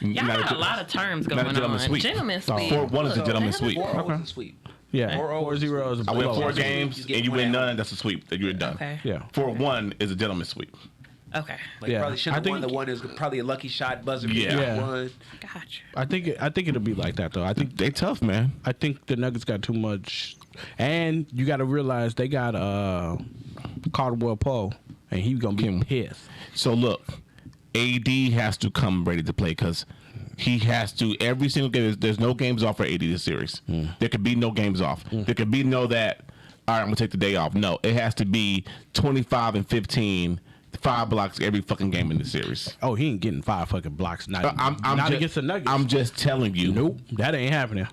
Y'all Not got a a- lot of terms not a going gentleman on. sweep. Gentleman sweep. 4-1 is a gentleman sweep. 4-0 is a sweep. Yeah. 4-0 is a I win blowout. 4 games You get and you one win at home. none. That's a sweep. That you're done. Okay. Yeah. 4-1 is a gentleman sweep. Okay. Like Yeah. probably should I have won think- the one. It was probably a lucky shot buzzer. Yeah. Yeah. One. Gotcha. I think it'll be like that though. I think They tough, man. the Nuggets got too much, and you got to realize they got Caldwell Pope, and he's gonna be pissed. So look, AD has to come ready to play because he has to every single game. There's no games off for AD this series. There could be no games off. There could be no that. All right, I'm gonna take the day off. No, it has to be 25 and 15, 5 blocks every fucking game in the series. Oh, he ain't getting 5 fucking blocks. Not just, against the Nuggets. I'm just telling you. Nope, that ain't happening.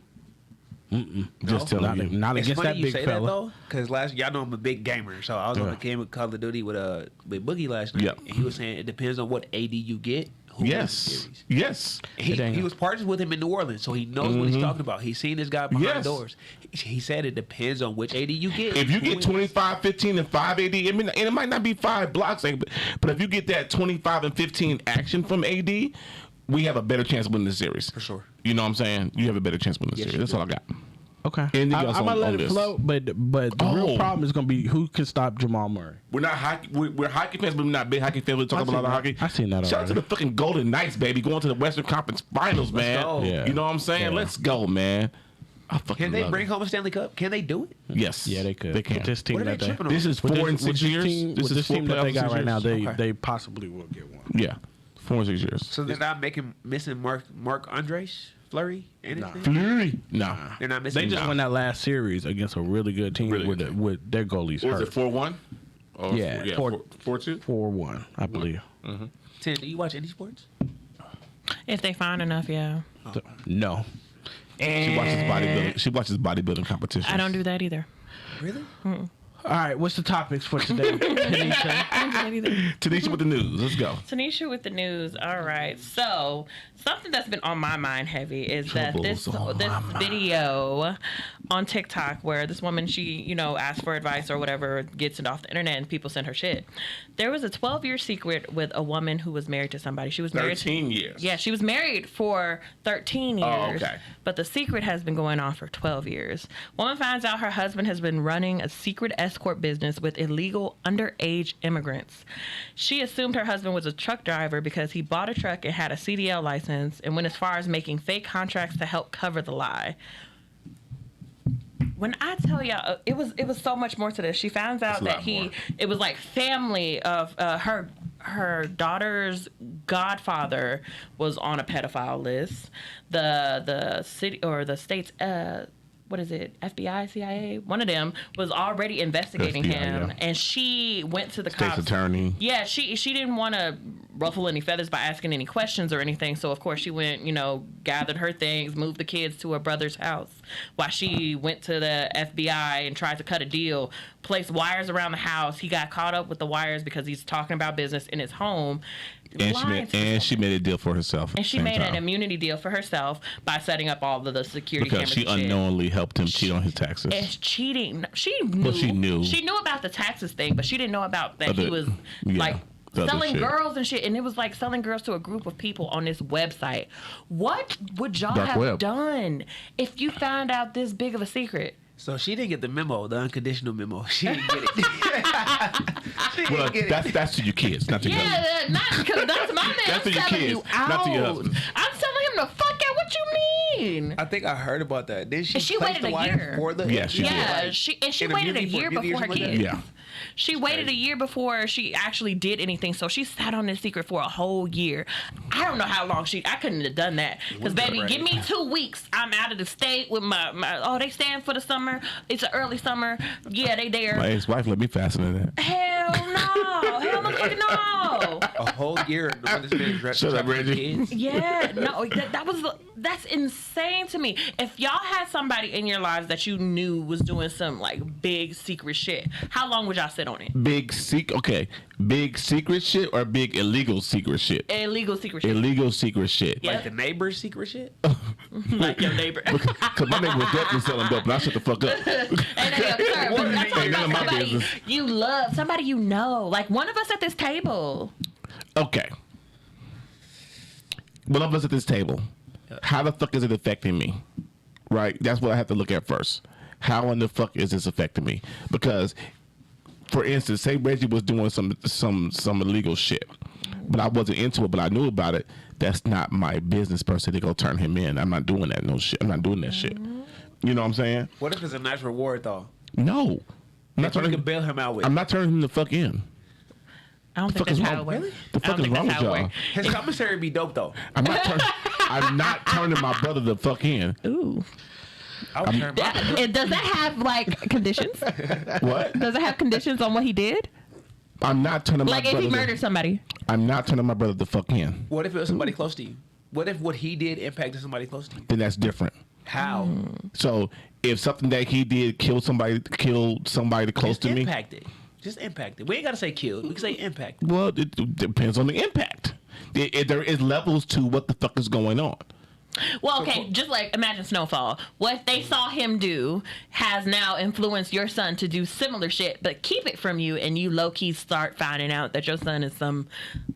Just telling Not, you. not It's against funny that you big say fella. that though, because y'all know I'm a big gamer, so I was on the game with Call of Duty with Boogie last night. Yep. And he was saying it depends on what AD you get. Who wins the Yes. series. Yes. He was partners with him in New Orleans, so he knows what he's talking about. He's seen this guy behind Yes. doors. He said it depends on which AD you get. If you Who get wins. 25, 15, and 5 AD, and it might not be 5 blocks, but if you get that 25 and 15 action from AD, we have a better chance of winning the series. For sure. You know what I'm saying? You have a better chance of winning the Yes, series. you That's do. all I got. Okay, Anything else I might on let it this? float, but the real problem is gonna be who can stop Jamal Murray. We're not hockey. We're hockey fans, but we're not big hockey fans. We're talking I about a lot of seen hockey. that. I seen that Shout out to already. the fucking Golden Knights, baby, going to the Western Conference Finals, man. go. Yeah. You know what I'm saying? Yeah. Let's go, man. I fucking Can they love bring it. home a Stanley Cup? Can they do it? Yes. Yeah, they could. They can. With this team What are that they tripping on? This is with 4 and this- 6 with years. Team, This with is this 4 team that playoffs they in got 6 right now, years. they possibly will get one. Yeah, 4 and 6 years. So they're not missing Mark Andres, Fleury, anything? Fleury. Nah. They're not missing. They just won that last series against a really good team Really with good team. with their goalies What was hurt. it, 4-1? Oh, Yeah, 4-2? 4-1, I believe. Tim, do you watch any sports? If they find enough, yeah. No. She watches bodybuilding. She watches bodybuilding competitions. I don't do that either. Really? All right, what's the topics for today, Tanisha? I don't do that either. Tanisha with the news. Let's go. Tanisha with the news. All right. So something that's been on my mind heavy is that this video on TikTok where this woman, she, asks for advice or whatever, gets it off the internet and people send her shit. There was a 12-year secret with a woman who was married to somebody. She was married 13 years. Yeah, she was married for 13 years. Oh, okay. But the secret has been going on for 12 years. Woman finds out her husband has been running a secret escort business with illegal underage immigrants. She assumed her husband was a truck driver because he bought a truck and had a CDL license and went as far as making fake contracts to help cover the lie. When I tell y'all, it was so much more to this. She finds out It's a that lot more. it was like family of her daughter's godfather was on a pedophile list. The city or the state's what is it? FBI, CIA? One of them was already investigating FBI, him, yeah. and she went to the State's cops. attorney. Yeah, she didn't want to ruffle any feathers by asking any questions or anything. So of course she went, gathered her things, moved the kids to her brother's house, while she went to the FBI and tried to cut a deal, placed wires around the house. He got caught up with the wires because he's talking about business in his home. And she made a deal for herself. And she same made time. an immunity deal for herself by setting up all of the security because cameras. she and shit. unknowingly helped him cheat on his taxes. It's cheating. She knew. Well, she knew. She knew about the taxes thing, but she didn't know about that he was like the other selling shit. girls and shit. And it was like selling girls to a group of people on this website. What would y'all Dark have web. done if you found out this big of a secret? So she didn't get the memo, the unconditional memo. She didn't get it. She didn't Well, get it. that's to your kids, not to your husband. Yeah, not because that's my man. That's I'm to your selling kids, you out. not to your husband. I'm telling him to fuck out. What you mean? I think I heard about that. Then she And she placed waited the a wife year. for the Yeah, she did. Yeah, like, she in a waited a beauty- year beauty or before her something like kids. that? Yeah. She waited a year before she actually did anything. So she sat on this secret for a whole year. I don't know how long I couldn't have done that. Because, baby, give me 2 weeks. I'm out of the state with my they staying for the summer. It's an early summer. Yeah, they there. My ex-wife let me fasten in that. Hell no. Hell motherfucking no. A whole year knowing this man's dressed Shut up, up for Reggie. kids. Yeah, no, that's insane to me. If y'all had somebody in your lives that you knew was doing some like big secret shit, how long would y'all sit on it? Big secret shit or big illegal secret shit? Illegal secret shit. Illegal secret shit. Yeah. Like the neighbor's secret shit. Like your neighbor. Because my neighbor was definitely selling dope, and I shut the fuck up. And then, sorry, but I'm talking Ain't none about of my somebody business. you love, somebody you know, like one of us at this table. Okay. One of us at this table. How the fuck is it affecting me? Right? That's what I have to look at first. How in the fuck is this affecting me? Because, for instance, say Reggie was doing some illegal shit, but I wasn't into it, but I knew about it. That's not my business per se to go turn him in. I'm not doing that. No shit. I'm not doing that shit. You know what I'm saying? What if it's a nice reward though? No. I'm not That you turning. can bail him out with. I'm not turning him the fuck in. I don't think fuck is that's how wrong- it works. Really? The I fuck don't is think wrong that's with how it y'all? works. His commissary be dope though. I'm not turning my brother the fuck in. Ooh. I would turn my And does that have like conditions? What? Does it have conditions on what he did? I'm not turning my Like if brother. he murdered somebody. I'm not turning my brother the fuck in. What if it was somebody close to you? What if what he did impacted somebody close to you? Then that's different. How? So if something that he did killed somebody close Just to me, impacted. Just impacted. We ain't gotta say killed. We can say impacted. well, it depends on the impact. There is levels to what the fuck is going on. Well, okay, just like imagine Snowfall. What they saw him do has now influenced your son to do similar shit, but keep it from you, and you low key start finding out that your son is some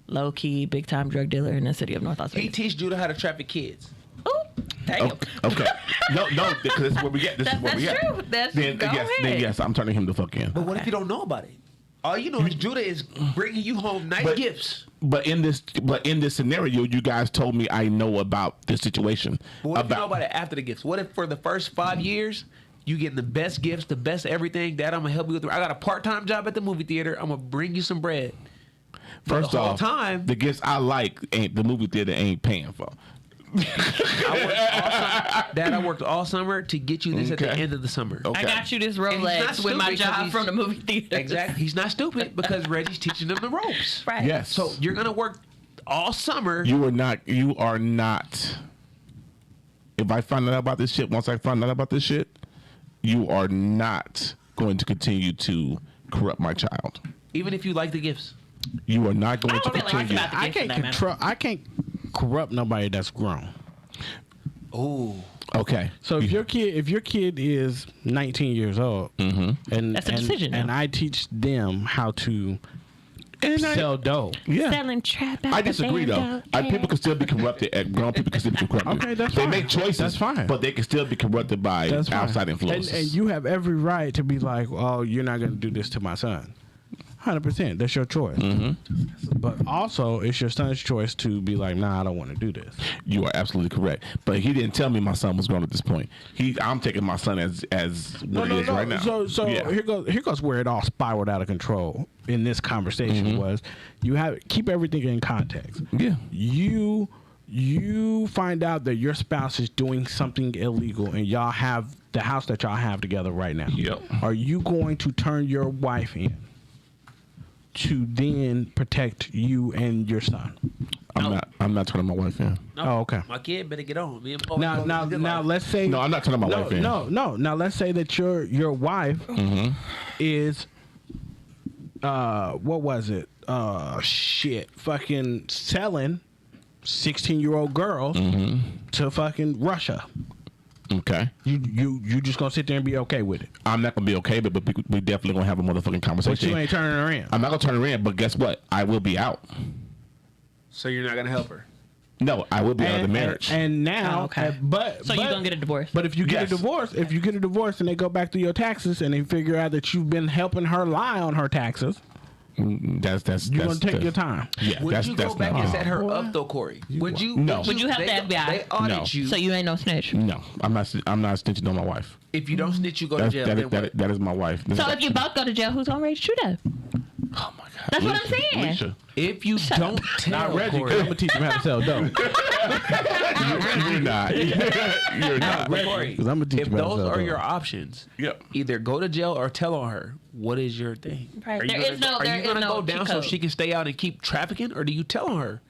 low key big time drug dealer in the city of North Las He Vegas. teach Judah how to traffic kids. Ooh, damn. Okay. No, because this is where we at. This is where That's we at. true. Then Go yes, ahead. I'm turning him the fuck in. But what if you don't know about it? All you know is Judah is bringing you home nice But- gifts. But in this scenario, you guys told me I know about this situation. But what if you know about it after the gifts? What if for the first 5 years you getting the best gifts, the best everything? Dad, I'm gonna help you with. I got a part-time job at the movie theater. I'm gonna bring you some bread. First the whole off, time- the gifts I like ain't the movie theater ain't paying for. Dad, I worked all summer to get you this at the Okay. end of the summer. Okay. I got you this And he's not Rolex with my stupid 'cause job he's- from the movie theater. Exactly. He's not stupid because Reggie's teaching them the ropes. Right. Yes. So you're gonna work all summer. You are not. If I find out about this shit, once I find out about this shit, you are not going to continue to corrupt my child. Even if you like the gifts. You are not going to don't feel like continue. about the I gifts in can't that control. I can't corrupt nobody that's grown. Oh. Okay. So if your kid is 19 years old, and That's a decision now. and I teach them how to sell dope. Yeah. Selling trap out I the disagree though. bando. People can still be corrupted. Grown people can still be corrupted. Okay, that's they fine. make choices. That's fine. But they can still be corrupted by That's fine. outside influences. And you have every right to be like, "Oh, you're not going to do this to my son." 100%. That's your choice. But also, it's your son's choice to be like, "Nah, I don't want to do this." You are absolutely correct. But he didn't tell me my son was grown at this point. I'm taking my son as what it is right now. So Yeah. here goes where it all spiraled out of control in this conversation was you keep everything in context. Yeah. You find out that your spouse is doing something illegal and y'all have the house that y'all have together right now. Yep. Are you going to turn your wife in to then protect you and your son? I'm not turning my wife in. No, Oh, okay. My kid better get on. Me and Paul Now live a good life. let's say No, I'm not turning my wife in. No. Now let's say that your wife is what was it? Fucking selling 16-year-old girls to fucking Russia. Okay. You just gonna sit there and be okay with it? I'm not gonna be okay, but we definitely gonna have a motherfucking But conversation. you ain't turning her in. I'm not gonna turn her in, but guess what? I will be out. So you're not gonna help her. No, I will be out of the marriage. And now, Oh, okay. but So you're gonna get a divorce. But if you get Yes. a divorce, and they go back through your taxes and they figure out that you've been helping her lie on her taxes, That's You're gonna take your time. Yeah, Would that's you go back not. and set her up though, Corey? Would you? No. Would you have they, the FBI? They audit No. you. So you ain't no snitch. No, I'm not snitching on my wife. If you don't snitch, you go to That's, jail. that, Then is, what? that is my wife. So if you both go to jail, who's gonna raise you then? Oh my God. That's what I'm saying. Alicia. If you don't tell Not Reggie, Corey, because I'm gonna teach him how to sell dope. You're not. You're not. Corey, 'Cause I'ma teach if you how to those sell are dope. your options, Yep. either go to jail or tell on her. What is your thing? Right. Are you There gonna is go- no- Are there you is gonna no go down cheat so code. she can stay out and keep trafficking, or do you tell on her?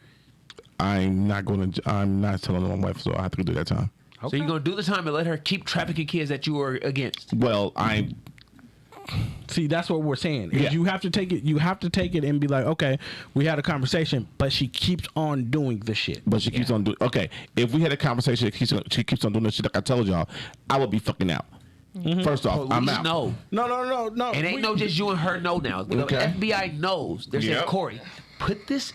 I'm not telling my wife, so I have to do that time. So you're gonna do the time and let her keep trafficking kids that you are against. Well, See, that's what we're saying. Is Yeah. You have to take it. You have to take it and be like, okay, we had a conversation, but she keeps on doing the shit. but she keeps on doing. Okay, if we had a conversation, she keeps on doing this shit like I told y'all, I would be fucking out. First off, I'm Police out. know. No. It ain't no just you and her know now. The Okay. FBI knows. They're saying, Yep. Corey, put this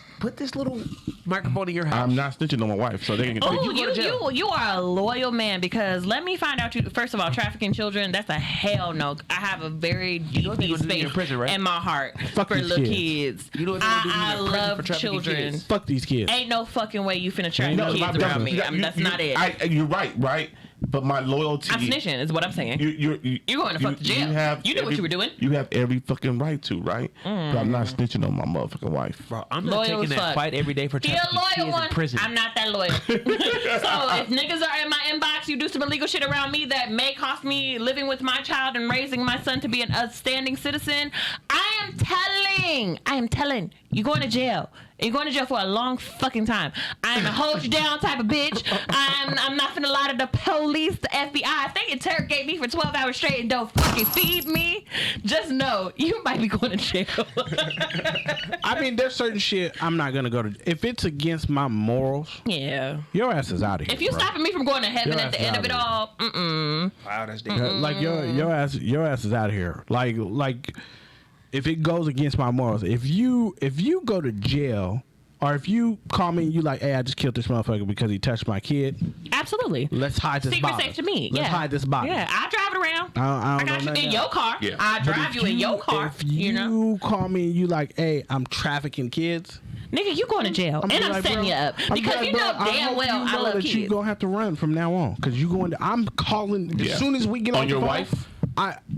little microphone in your house. I'm not snitching on my wife, so they can. Oh, you go to jail. you are a loyal man, because let me find out. First of all, trafficking children, that's a hell no. I have a very deep what they gonna do space in prison, right? in my heart Fuck for these little kids. kids. You know what they gonna do I in prison love for trafficking children. kids? Fuck these kids. Ain't no fucking way you finna traffic No, kids my around brother, me. That's not it. You're right. But my loyalty. I'm snitching, is what I'm saying. You're going to fuck the jail. You knew what you were doing. You have every fucking right to, right? But I'm not snitching on my motherfucking wife. Bro, I'm not Loyal taking as that fuck. fight every day for He a trafficking loyal kids one. in prison. I'm not that loyal. So if niggas are in my inbox, you do some illegal shit around me that may cost me living with my child and raising my son to be an upstanding citizen, I am telling, you're going to jail. You're going to jail for a long fucking time. I'm a hold you down type of bitch. I'm not finna lie to the police, the FBI. If they interrogate me for 12 hours straight and don't fucking feed me, just know you might be going to jail. I mean, there's certain shit I'm not gonna go to. If it's against my morals, Yeah. your ass is out of here. If you bro. stopping me from going to heaven Your at ass the is end of out it of all, Wow, that's Like your ass is out of here. Like if it goes against my morals, if you go to jail, or if you call me and you like, hey, I just killed this motherfucker because he touched my kid, absolutely. let's hide this Secret body. safe to me. Let's yeah. hide this body. Yeah, I drive it around. I don't I got know you nothing in else. your car. Yeah. I But drive you in your car. If You know, you call me and you like, hey, I'm trafficking kids, nigga, you going to jail, and I'm setting you up because you know damn well I love that you kids. gonna have to run from now on because you going to. I'm calling Yeah. as soon as we get On off your the phone, wife?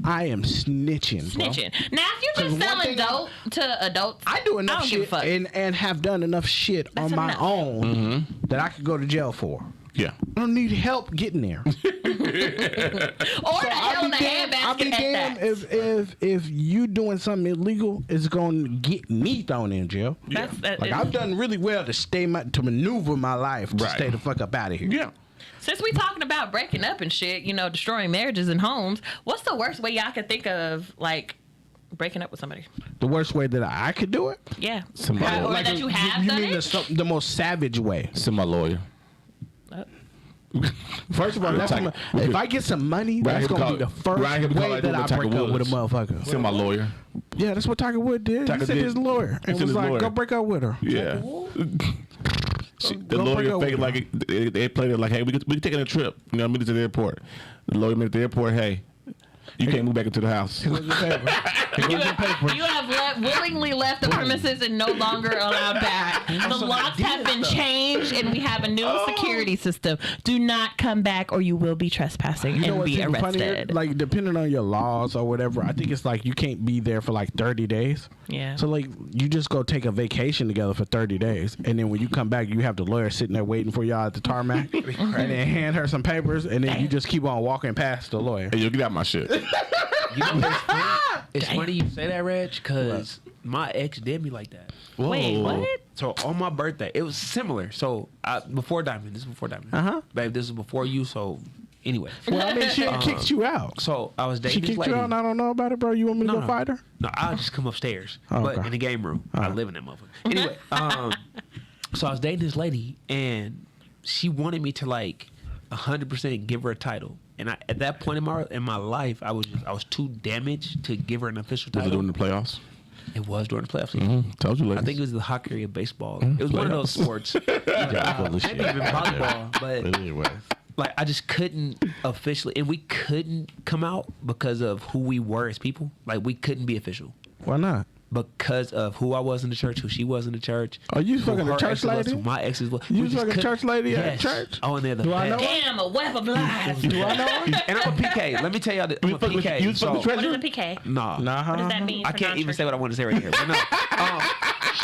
I am snitching. Bro. Snitching. Now, if you 'Cause just one selling thing dope to adults, I do I enough don't give a shit fuck. and have done enough shit That's on my enough. own that I could go to jail for. Yeah. I don't need help getting there. or the hell in the I'll handbasket be at damned that. if you doing something illegal is going to get me thrown in jail. Like I've done really well to maneuver my life to Right. stay the fuck up out of here. Yeah. Since we talking about breaking up and shit, you know, destroying marriages and homes, what's the worst way y'all could think of, like, breaking up with somebody? The worst way that I could do it, Yeah. Somebody- Or Like that you have you done mean it? the most savage way? Send my lawyer. First of all, if I get some money, that's Ryan gonna be Hill the first Ryan Hill way called that I it Tiger break up with a Woods. motherfucker. Send my lawyer. Yeah, that's what Tiger Wood did. Tiger He sent did. his lawyer He and sent was his like, lawyer. "Go break up with her." Yeah. The Go break lawyer up faked with like they played it like, hey, we taking a trip. You know, meet us at the airport. The lawyer met at the airport. Hey, you can't move back into the house. Where's your paper? You Where's your paper? have willingly left the premises and no longer allowed back. The locks have been changed and we have a new security system. Do not come back or you will be trespassing You know and what's be even funnier? arrested. Like depending on your laws or whatever, I think it's like you can't be there for like 30 days. Yeah. So like you just go take a vacation together for 30 days, and then when you come back, you have the lawyer sitting there waiting for y'all at the tarmac, and then hand her some papers, and then you just keep on walking past the lawyer. Hey, you get out my shit. You know what's funny? It's funny you say that, Reg, because my ex did me like that. Wait, what? So on my birthday, it was similar. So before Diamond, this is before Diamond. Babe, this is before you. So anyway, Well, I mean, she kicked you out. so I was dating She this kicked lady. you out, and I don't know about it, bro. You want me to go fight her? No, I'll just come upstairs. Oh, but okay. in the game room. I live in that motherfucker. Anyway, so I was dating this lady and she wanted me to like 100% give her a title. And at that point in my life, I was too damaged to give her an official Was title. it during the playoffs? It was during the playoffs. Told you, ladies. I think it was the hockey or baseball. It was one of those sports. Maybe even volleyball. But Anyway. like I just couldn't officially, and we couldn't come out because of who we were as people. Like we couldn't be official. Why not? because of who I was in the church, who she was in the church. Are you who fucking her a church exes was, lady? who my exes was. You We just fucking couldn't- church lady at Yes. church? Oh, and they're the Do I best. know? Damn, a web of lies. Do I know? And I'm a PK. Let me tell y'all that I'm a PK. You So, fucking What is treasure? a PK? nah. What does that mean? I for can't even say what I want to say right here. But no.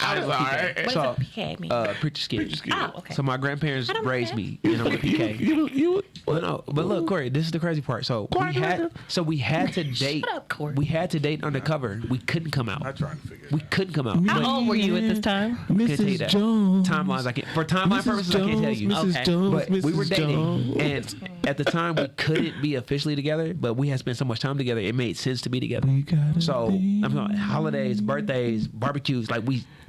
I was a PK. What So, does a PK mean? preacher's kid. Oh, okay. So my grandparents I don't raised understand. me, and I'm a PK. You But no, but look, Corey, this is the crazy part. So we had to date. Shut up, Corey. We had to date undercover. We couldn't come out. I'm trying to figure it We couldn't come out. How old were you at this time? Can't tell you that. Timelines, I can't. For timeline purposes, I can't tell you. Okay. But we were dating, and at the time we couldn't be officially together. But we had spent so much time together, it made sense to be together. So I'm talking holidays, birthdays, barbecues, like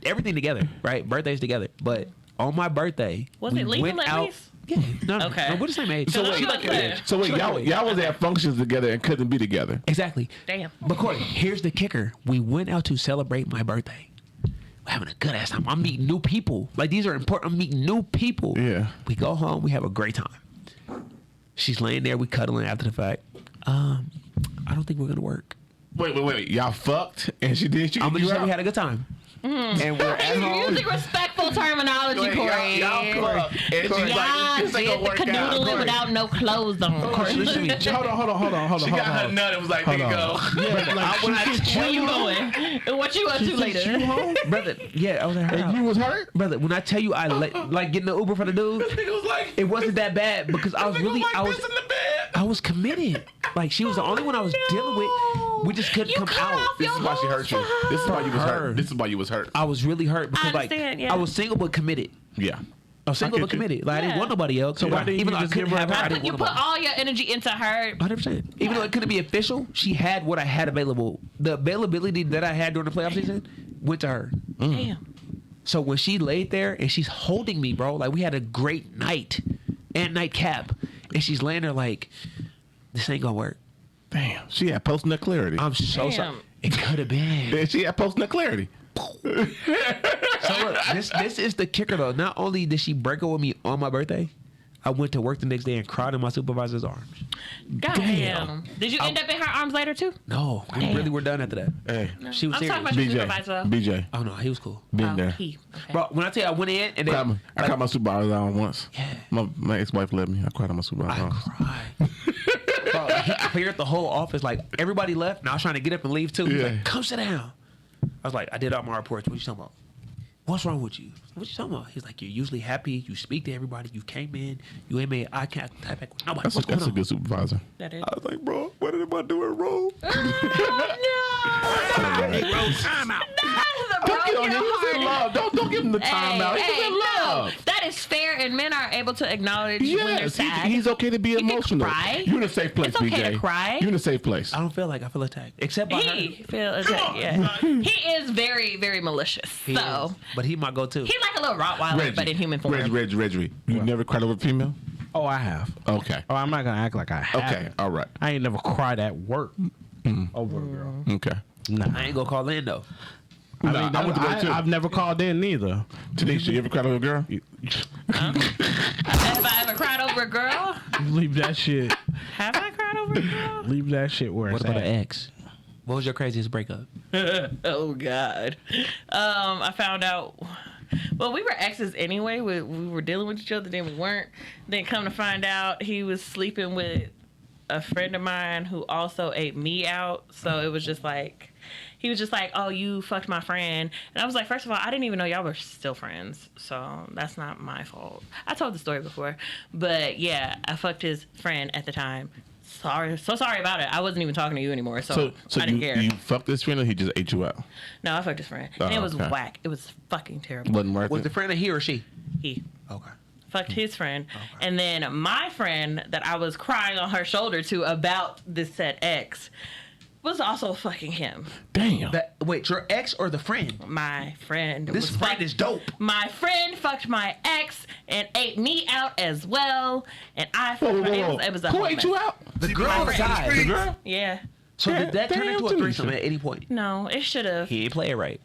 everything together, right? Birthdays together. But on my birthday, Was we it legal went at out. least? Yeah, no, Okay. no, we're the same age. So She wait, like your age. So wait, She like y'all your age. was at functions together and couldn't be together. Exactly. Damn. But Corey, here's the kicker: we went out to celebrate my birthday. We're having a good ass time. I'm meeting new people. Like these are important. I'm meeting new people. Yeah. We go home. We have a great time. She's laying there. We cuddling after the fact. I don't think we're gonna work. Wait. Y'all fucked and she did. She I'm kicked just you saying we out? had a good time. And we're at You're home. using respectful terminology, Wait, Corey. y'all fucked. And she's Y'all like, this ain't did gonna the work out. canoodling without no clothes on. Corey, listen to me. Hold on. She got her nut and was like, there you go. Yeah, like when she kicked Where you you home? going? And what you up to She kicked you later? home? Brother, yeah, I was at her And house. you was hurt? Brother, when I tell you I like getting the Uber for the dude, Nigga was like, it wasn't that bad because I was really like I was this in the bed. I was committed. Like she was the only one I was dealing with. We just couldn't You come cut out. off This is why she hurt you. This is why you was Her. hurt. This is why you was hurt. I was really hurt because like understand, yeah. I was single but committed. Yeah. I was single I but get you. committed. Like I didn't Yeah. want nobody else. So why didn't even you though just I couldn't give her have a her, I ride? didn't You want put nobody. all your energy into her. 100%. Even though it couldn't be official, she had what I had available. The availability that I had during the playoff season went to her. Damn. So when she laid there and she's holding me, bro, like we had a great night and nightcap, and she's laying there like, this ain't gonna work. Damn. She had post-nut clarity. I'm so sorry. Damn. It could have been. Yeah, she had post-nut clarity. So look, this is the kicker though. Not only did she break up with me on my birthday, I went to work the next day and cried in my supervisor's arms. Goddamn. Did you end up in her arms later too? No, we Damn. really were done after that. Hey, She was I'm talking serious. about your BJ. supervisor. BJ. Oh no, he was cool. Been Oh, there. he. Okay. Bro, when I tell you I went in and then I caught my supervisor on once. Yeah. My ex-wife let me. I cried on my supervisor I on. cried. Bro, he cleared the whole office. Like everybody left, and I was trying to get up and leave too. He's Yeah. like, "Come sit down." I was like, "I did all my reports. What you talking about? What's wrong with you? What you talking about?" He's like, "You're usually happy. You speak to everybody. You came in. You ain't made eye contact with nobody. That's What's a going good on?" supervisor. That is. I was like, bro, what am I doing wrong? Time out. Don't get on him. He's in love. Don't give him the time out. He's in love. That is fair, and men are able to acknowledge when they're Yes, sad. he's okay to be can emotional. cry. You're in a safe place, It's okay BJ. to cry. You're in a safe place. I don't feel like I feel attacked, except by He her. feel attacked. Yeah, he is very, very malicious. He So is. But he my go-to. he's like a little Rottweiler, but in human form. Reggie. You never cried over a female? Oh, I have. Okay. Oh, I'm not gonna act like I have. Okay. All right. I ain't never cried at work over a girl. Okay. Nah. I ain't gonna call in though. I Nah, mean, I went to work too. I've never called in neither. Tanisha, you ever cried over a girl? Have I ever cried over a girl? Leave that shit. Have I cried over a girl? Leave that shit where What it's about at. an ex? What was your craziest breakup? Oh God. I found out. Well, we were exes anyway. We were dealing with each other, then we weren't. Then come to find out, he was sleeping with a friend of mine who also ate me out. So it was just like, he was just like, "Oh, you fucked my friend," and I was like, first of all, I didn't even know y'all were still friends, so that's not my fault. I told the story before, but yeah, I fucked his friend at the time. So sorry about it. I wasn't even talking to you anymore, so I didn't care. you fucked this friend or he just ate you out? No, I fucked his friend. And it was okay. whack. It was fucking terrible. Wasn't worth Was it. the friend a he or she? He Okay. fucked his friend. And then my friend that I was crying on her shoulder to about this said ex was also fucking him. Damn. Wait, your ex or the friend? My friend. This was friend fuck- is dope. My friend fucked my ex and ate me out as well. And I Whoa, fucked whoa, her. whoa. It was a Who whole ate mess. you out? The girl my or the friend. guy? The girl? Yeah. So did that turn Damn, into a threesome Tanisha. at any point? No, it should have. He ain't play it right.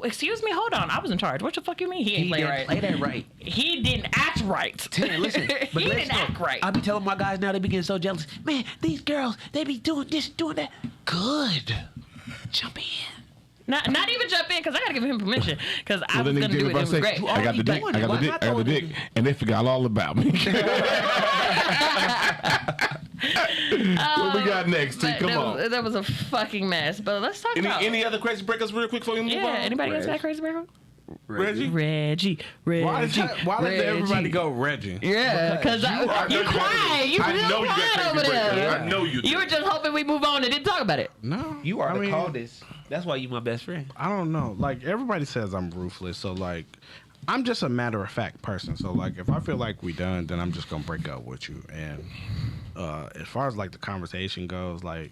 Excuse me, hold on. I was in charge. What the fuck you mean he ain't He play didn't right? play that right. He didn't act right. Ten, listen. But he listen, didn't act right. I be telling my guys now, they be getting so jealous. Man, these girls, they be doing this, doing that. Good. jump in. Not even jump in because I gotta give him permission because I was then gonna they do give it. It us was say, great. I got the dick. I got the dick. I got the dick. And they forgot all about me. What we got next? T? But Come on. that was a fucking mess. But let's talk about Any other crazy breakers real quick before we move on? Yeah. Anybody else got crazy breakup? Reggie? Reggie. Why does everybody Reggie. go Reggie? Yeah, because you're quiet. You I real know you got quiet crazy over there. breakers. I know you do. You were just hoping we move on and didn't talk about it. No, You are I the mean, coldest. That's why you my best friend. I don't know. Like everybody says, I'm ruthless. So like, I'm just a matter of fact person. So like, if I feel like we done, then I'm just gonna break up with you. And as far as like the conversation goes, like,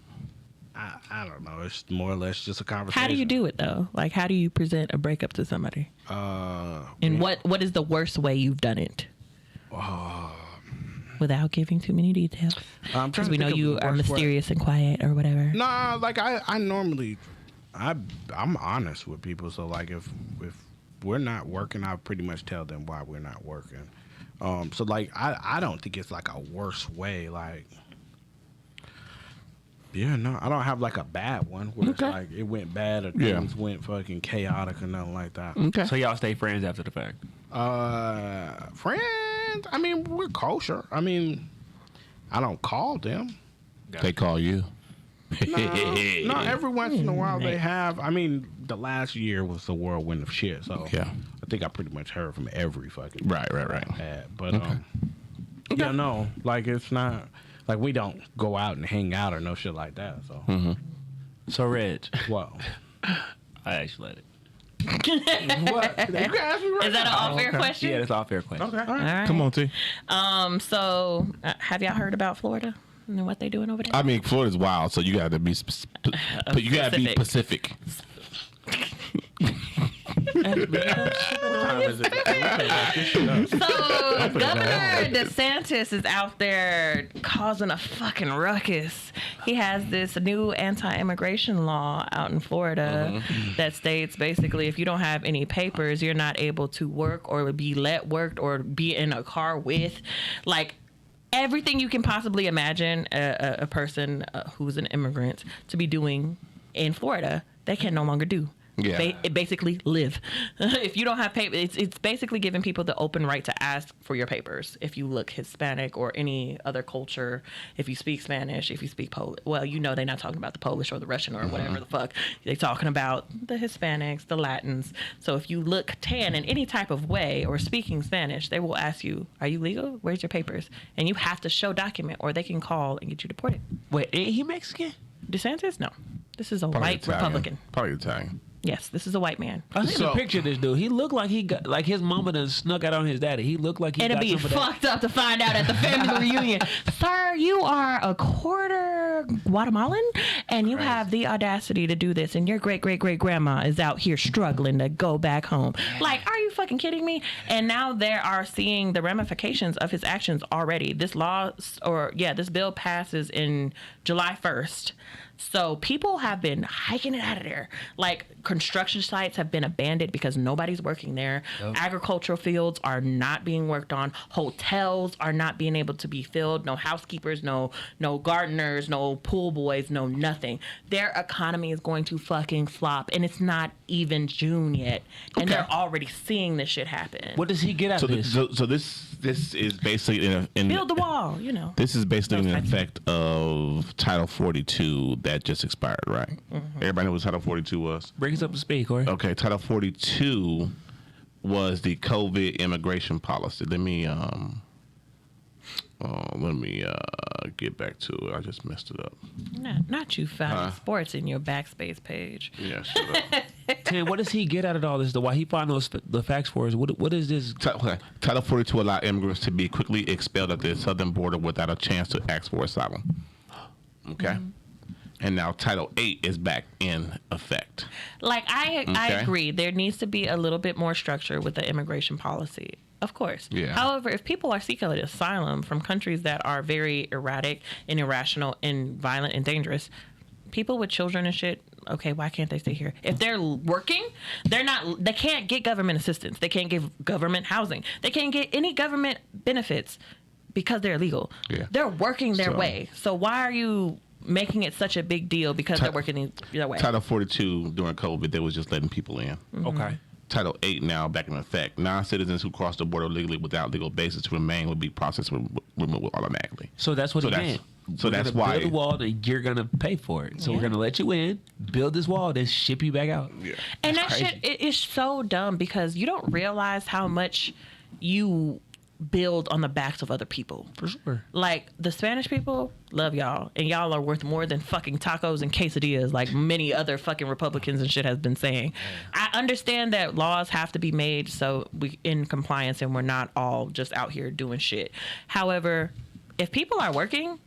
I don't know. It's more or less just a conversation. How do you do it though? Like, how do you present a breakup to somebody? And what is the worst way you've done it? Without giving too many details, because we know you are mysterious and quiet or whatever. Nah, like I normally, I'm honest with people. So like if we're not working, I pretty much tell them why we're not working. So like I don't think it's like a worse way. Like, yeah, no, I don't have like a bad one where it's like it went bad or things went fucking chaotic or nothing like that. Okay. So y'all stay friends after the fact. Friends, I mean, we're kosher. I mean, I don't call them. They call you. No, every once in a while they have. I mean, the last year was a whirlwind of shit. So Yeah. I think I pretty much heard from every fucking Right. ad. But yeah, no, like it's not like we don't go out and hang out or no shit like that. So So Reg, what? I actually let it. What? You can ask me right Is that an now. off-air question? Yeah, that's all fair question. Okay. All right. Come on, T. So, have y'all heard about Florida and what they doing over there? I mean, Florida's wild, so you got to be you got to be specific. So Governor DeSantis is out there causing a fucking ruckus. He has this new anti-immigration law out in Florida that states basically if you don't have any papers, you're not able to work or be let work or be in a car with, like, everything you can possibly imagine a person who's an immigrant to be doing in Florida, they can no longer do. Yeah. Basically live. If you don't have papers, it's basically giving people the open right to ask for your papers. If you look Hispanic or any other culture, if you speak Spanish, if you speak Polish, well, you know they're not talking about the Polish or the Russian or whatever the fuck. They're talking about the Hispanics, the Latins. So if you look tan in any type of way or speaking Spanish, they will ask you, are you legal? Where's your papers? And you have to show document or they can call and get you deported. Wait, ain't he Mexican? DeSantis? No. This is a Probably white Italian. Republican. Probably Italian. Yes, this is a white man. I seen a picture of this dude. He looked like he got like his mama done snuck out on his daddy. He looked like he It'll got be some of that. fucked up to find out at the family reunion. Sir, you are a quarter Guatemalan and you have the audacity to do this and your great-great-great-grandma is out here struggling to go back home. Like, are you fucking kidding me? And now they are seeing the ramifications of his actions already. This bill passes in July 1st. So people have been hiking it out of there. Like, construction sites have been abandoned because nobody's working there. Yep. Agricultural fields are not being worked on. Hotels are not being able to be filled. No housekeepers, no gardeners, no pool boys, no nothing. Their economy is going to fucking flop. And it's not even June yet. And they're already seeing this shit happen. What does he get out of this? So this is basically in Build the wall, you know. This is basically an effect of Title 42 that just expired, right? Everybody know what Title 42 was? Bring us up to speed, Corey. Okay, Title 42 was the COVID immigration policy. Let me get back to it. I just messed it up. Not you finding sports in your backspace page. Yeah, shut up. Tim, what does he get out of all this? Why he find the facts for us? What is this? Title 42 allowed immigrants to be quickly expelled at the southern border without a chance to ask for asylum. Okay. And now Title 8 is back in effect. Like, I agree. There needs to be a little bit more structure with the immigration policy. Of course. Yeah. However, if people are seeking asylum from countries that are very erratic and irrational and violent and dangerous, people with children and shit, okay, why can't they stay here? If they're working, they can't get government assistance. They can't get government housing. They can't get any government benefits because they're illegal. Yeah. They're working their way. So why are you making it such a big deal because they're working their way. Title 42 during COVID, they was just letting people in. Okay. Title 8 now back in effect. Non-citizens who cross the border legally without legal basis to remain will be processed with removal automatically. So that's what it meant. So that's gonna why build a wall, and you're gonna pay for it. So we're gonna let you in, build this wall, then ship you back out. Yeah. And That's that shit it is so dumb because you don't realize how much you build on the backs of other people. For sure. Like the Spanish people love y'all, and y'all are worth more than fucking tacos and quesadillas, like many other fucking Republicans and shit has been saying. I understand that laws have to be made so we in compliance and we're not all just out here doing shit. However, if people are working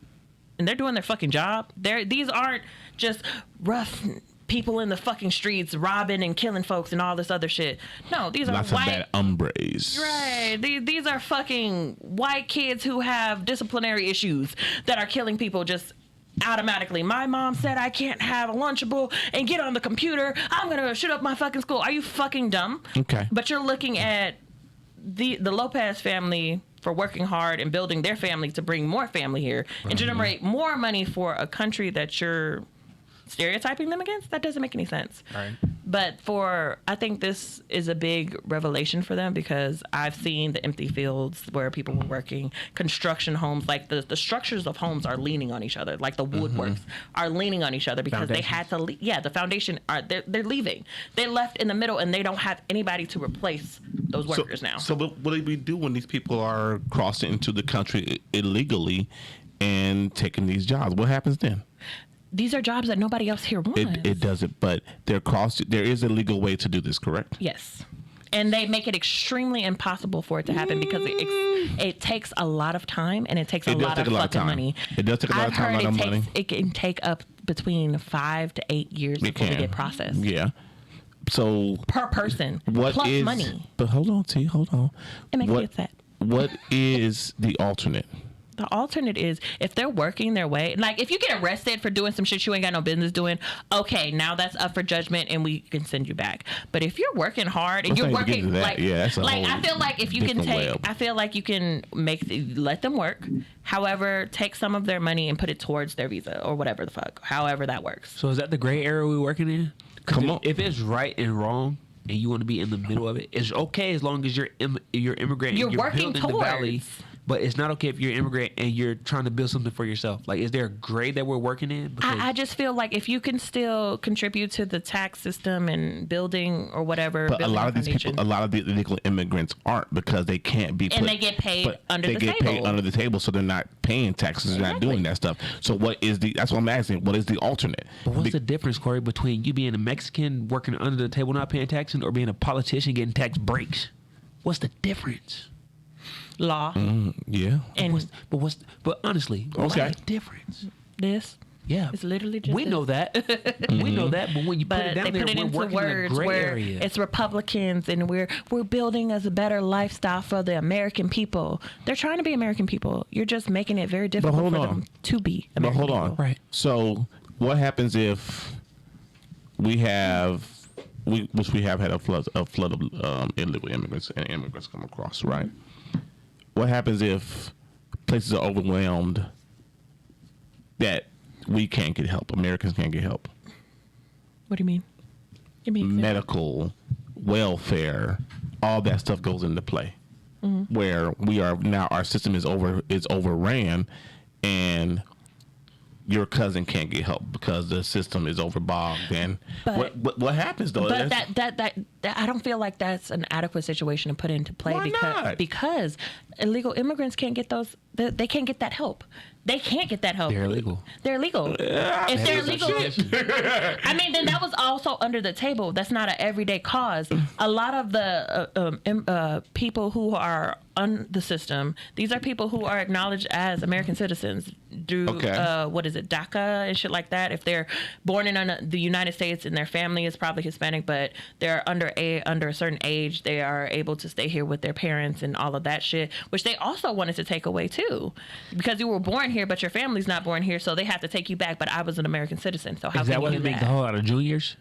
and they're doing their fucking job, these aren't just rough people in the fucking streets robbing and killing folks and all this other shit. No, these are Lots white. of bad hombres. Right. These are fucking white kids who have disciplinary issues that are killing people just automatically. My mom said I can't have a Lunchable and get on the computer. I'm going to shoot up my fucking school. Are you fucking dumb? Okay. But you're looking at the Lopez family for working hard and building their family to bring more family here and generate more money for a country that you're stereotyping them against. That doesn't make any sense. Right. But I think this is a big revelation for them because I've seen the empty fields where people were working, construction homes, like the structures of homes are leaning on each other, like the woodworks are leaning on each other because they had to leave. Yeah, the foundation they're leaving. They left in the middle and they don't have anybody to replace those workers now. So what do we do when these people are crossing into the country illegally and taking these jobs? What happens then? These are jobs that nobody else here wants. It doesn't, but there is a legal way to do this, correct? Yes. And they make it extremely impossible for it to happen because it takes a lot of time and it takes a lot of fucking money. It does take a lot of time, a lot of money. It can take up between 5 to 8 years before they get processed. Yeah. So per person, plus money. But hold on, T. Hold on. It makes me upset. What is the alternate? The alternate is if they're working their way, like if you get arrested for doing some shit you ain't got no business doing, okay, now that's up for judgment and we can send you back. But if you're working hard and you're working like, I feel like if you can I feel like you can let them work. However, take some of their money and put it towards their visa or whatever the fuck, however that works. So is that the gray area we're working in? Come on. If it's right and wrong, and you want to be in the middle of it, it's okay as long as you're immigrant. You're and working building towards. the valley. But it's not okay if you're an immigrant and you're trying to build something for yourself. Like, is there a grade that we're working in? Because I just feel like if you can still contribute to the tax system and building or whatever. But a lot of these people, a lot of the illegal immigrants aren't because they can't be. And they get paid under the table. They get paid under the table, so they're not paying taxes. They're not doing that stuff. So that's what I'm asking. What is the alternate? But what's the difference, Corey, between you being a Mexican working under the table not paying taxes or being a politician getting tax breaks? What's the difference? Law. Yeah. And but honestly, what's the difference? This. Yeah. It's literally just know that. We know that, but when you put it down there, we're working in a gray area. It's Republicans and we're building us a better lifestyle for the American people. They're trying to be American people. You're just making it very difficult for them to be American people. But hold on. Right. So what happens if we have had a flood of illegal immigrants and immigrants come across, right? What happens if places are overwhelmed that we can't get help? Americans can't get help. What do you mean? Give me an example. Medical, welfare, all that stuff goes into play. Where we are now, our system is overran, and your cousin can't get help because the system is overbogged. And what happens though? But that I don't feel like that's an adequate situation to put into play. Why not? Because illegal immigrants can't get those. They can't get that help. They can't get that help. They're illegal. They're illegal. If they're illegal, I mean, then that was also under the table. That's not an everyday cause. A lot of the people who are on the system, these are people who are acknowledged as American citizens through what is it, DACA and shit like that. If they're born in the United States and their family is probably Hispanic, but they're under a certain age, they are able to stay here with their parents and all of that shit, which they also wanted to take away too, because you were born here, but your family's not born here, so they have to take you back. But I was an American citizen, so how is can that you what do it make that? the whole lot of juniors?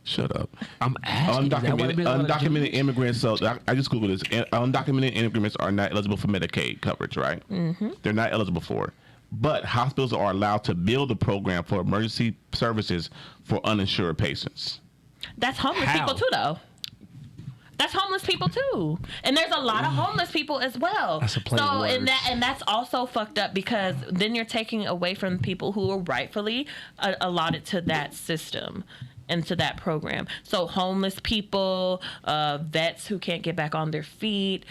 Shut up. I'm asking. Undocumented immigrants. So I just Googled this. Undocumented immigrants are not eligible for Medicaid coverage, right? Mm-hmm. They're not eligible for it. but hospitals are allowed to build a program for emergency services for uninsured patients. That's homeless people too, though. That's homeless people too, and there's a lot of homeless people as well. That's a plain words. and that's also fucked up because then you're taking away from people who are rightfully allotted to that system and to that program. So homeless people, vets who can't get back on their feet.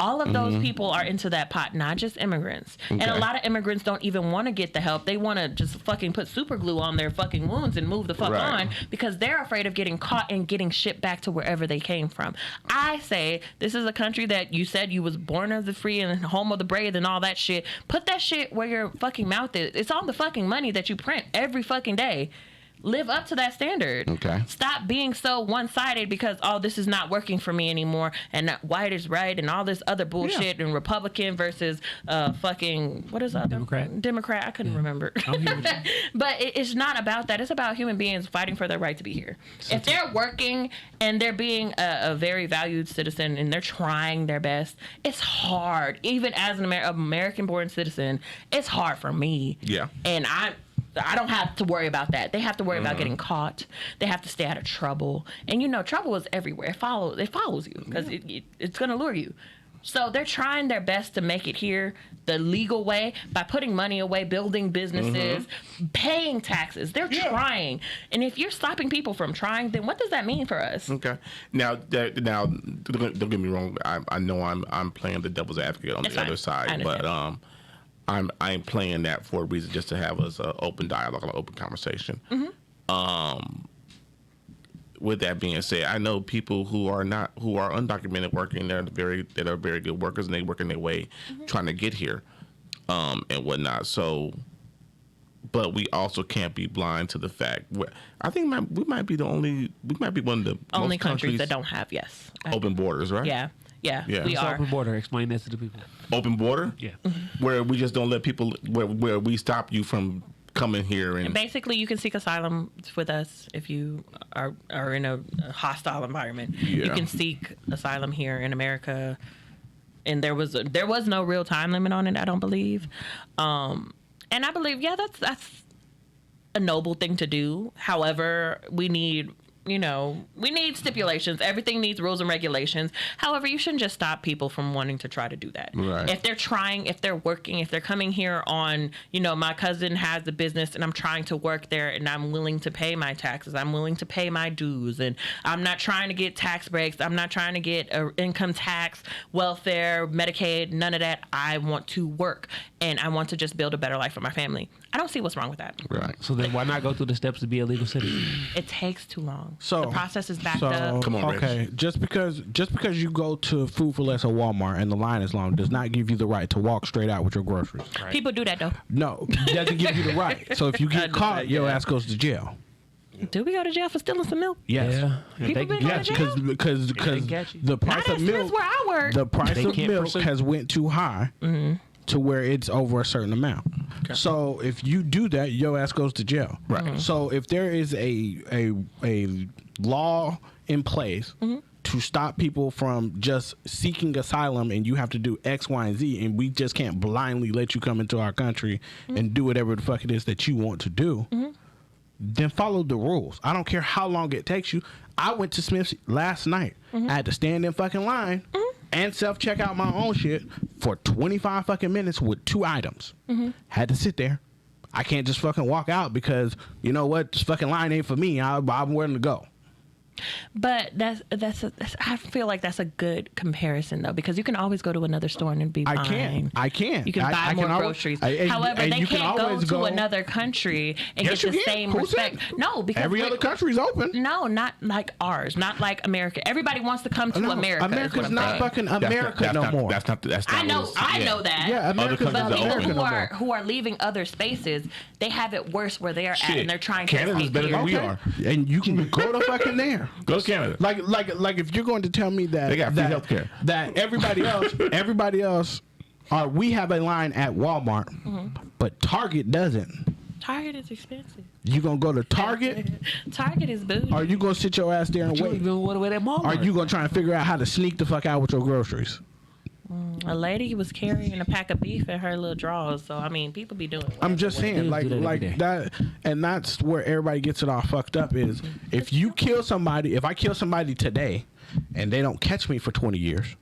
All of those people are into that pot, not just immigrants. Okay. And a lot of immigrants don't even want to get the help. They want to just fucking put super glue on their fucking wounds and move the fuck on because they're afraid of getting caught and getting shipped back to wherever they came from. I say this is a country that you said you was born of the free and home of the brave and all that shit. Put that shit where your fucking mouth is. It's all the fucking money that you print every fucking day. Live up to that standard. Okay. Stop being so one-sided because, this is not working for me anymore, and white is right, and all this other bullshit, and Republican versus fucking, what is that? Democrat. I couldn't remember. But it's not about that. It's about human beings fighting for their right to be here. If they're working and they're being a very valued citizen and they're trying their best, it's hard. Even as an American-born citizen, it's hard for me. Yeah. And I don't have to worry about that. They have to worry about getting caught. They have to stay out of trouble. And trouble is everywhere. It follows you because it's going to lure you. So they're trying their best to make it here the legal way by putting money away, building businesses, paying taxes. They're trying. And if you're stopping people from trying, then what does that mean for us? Okay. Now, don't get me wrong. I know I'm playing the devil's advocate on the other side, but I'm playing that for a reason, just to have us an open dialogue, an open conversation. With that being said, I know people who are undocumented working. That are very good workers, and they working their way, trying to get here, and whatnot. So, but we also can't be blind to the fact. I think we might be one of the only most countries that don't have open borders, right? Yeah, we are. Open border. Explain this to the people. Open border? Yeah. Where we just don't let people, where we stop you from coming here. And basically, you can seek asylum with us if you are in a hostile environment. Yeah. You can seek asylum here in America. And there was no real time limit on it, I don't believe. And I believe, that's a noble thing to do. However, we need stipulations. Everything needs rules and regulations. However, you shouldn't just stop people from wanting to try to do that. Right. If they're trying, if they're working, if they're coming here on, my cousin has a business and I'm trying to work there and I'm willing to pay my taxes. I'm willing to pay my dues, and I'm not trying to get tax breaks. I'm not trying to get income tax, welfare, Medicaid, none of that. I want to work and I want to just build a better life for my family. I don't see what's wrong with that. Right. So then why not go through the steps to be a legal citizen? It takes too long. So the process is backed up. Come on, okay. Rich. Just because you go to Food for Less or Walmart and the line is long does not give you the right to walk straight out with your groceries. Right. People do that though. No, it doesn't give you the right. So if you get caught, your ass goes to jail. Do we go to jail for stealing some milk? Yes. Yeah. People been going to jail? Because the price of milk. Where I work. The price of milk has went too high. To where it's over a certain amount. Okay. So if you do that, your ass goes to jail. Right. So if there is a law in place to stop people from just seeking asylum and you have to do X, Y, and Z, and we just can't blindly let you come into our country and do whatever the fuck it is that you want to do, then follow the rules. I don't care how long it takes you. I went to Smith's last night. I had to stand in fucking line and self-check out my own shit for 25 fucking minutes with 2 items. Had to sit there. I can't just fucking walk out because, you know what, this fucking line ain't for me. I'm willing to go. But I feel like that's a good comparison though, because you can always go to another store and be fine. I can. You can buy more groceries. However, they can't go to another country and get the same respect. No, because every other country's open. No, not like ours. Not like America. Everybody wants to come to America. America's not fucking America no more. That's not. I know that. Yeah, America's but people who are leaving other spaces, they have it worse where they are at, and they're trying to escape. Canada's better than we are, and you can go to fucking there. Go to Canada. Like if you're going to tell me that they got free healthcare, that everybody else, we have a line at Walmart, but Target doesn't. Target is expensive. You gonna go to Target? Target is bougie. Are you gonna sit your ass there and wait? You even want to wait at Walmart? Are you gonna try and figure out how to sneak the fuck out with your groceries? A lady was carrying a pack of beef in her little drawers. So, I mean, people be doing it. I'm just saying, Dudes like do that every day. that, and that's where everybody gets it all fucked up. Is if you kill somebody, if I kill somebody today, and they don't catch me for 20 years,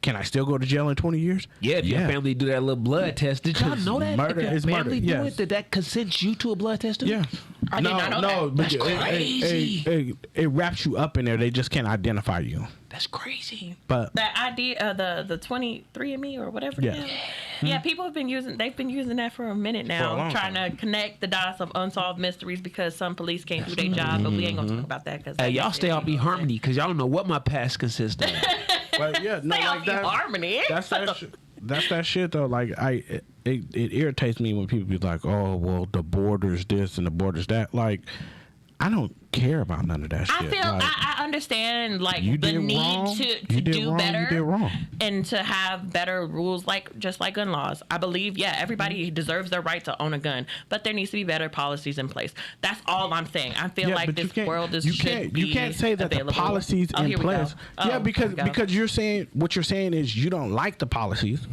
can I still go to jail in 20 years? Yeah, if your family do that little blood test. Did y'all 'Cause know that? murder if your is murder, family do yes. it, did that consent you to a blood test? Too? Yeah. I did not know that. but That's crazy. It wraps you up in there. They just can't identify you. That's crazy. But That idea, the 23andMe or whatever. Yeah. it is. Yeah, people have been using. They've been using that for a minute now, long trying to connect the dots of unsolved mysteries because some police can't do their job. But we ain't gonna talk about that because Hey, y'all stay off eHarmony because y'all don't know what my past consists of. but yeah, no, Stay like off that. harmony. That's that. That's that shit though. Like it irritates me when people be like, "Oh, well, the border's this and the border's that." Like, I don't care about none of that shit. I feel Like, I understand like you the did need wrong. to You did do wrong, better you did wrong. and to have better rules like just like gun laws. I believe everybody deserves their right to own a gun, but there needs to be better policies in place. That's all I'm saying. I feel yeah, like but this you can't, world is you should can't be you can't say that available. the policies Oh, in here we go. place. Oh, Yeah, because here we go. you're saying what you're saying is you don't like the policies,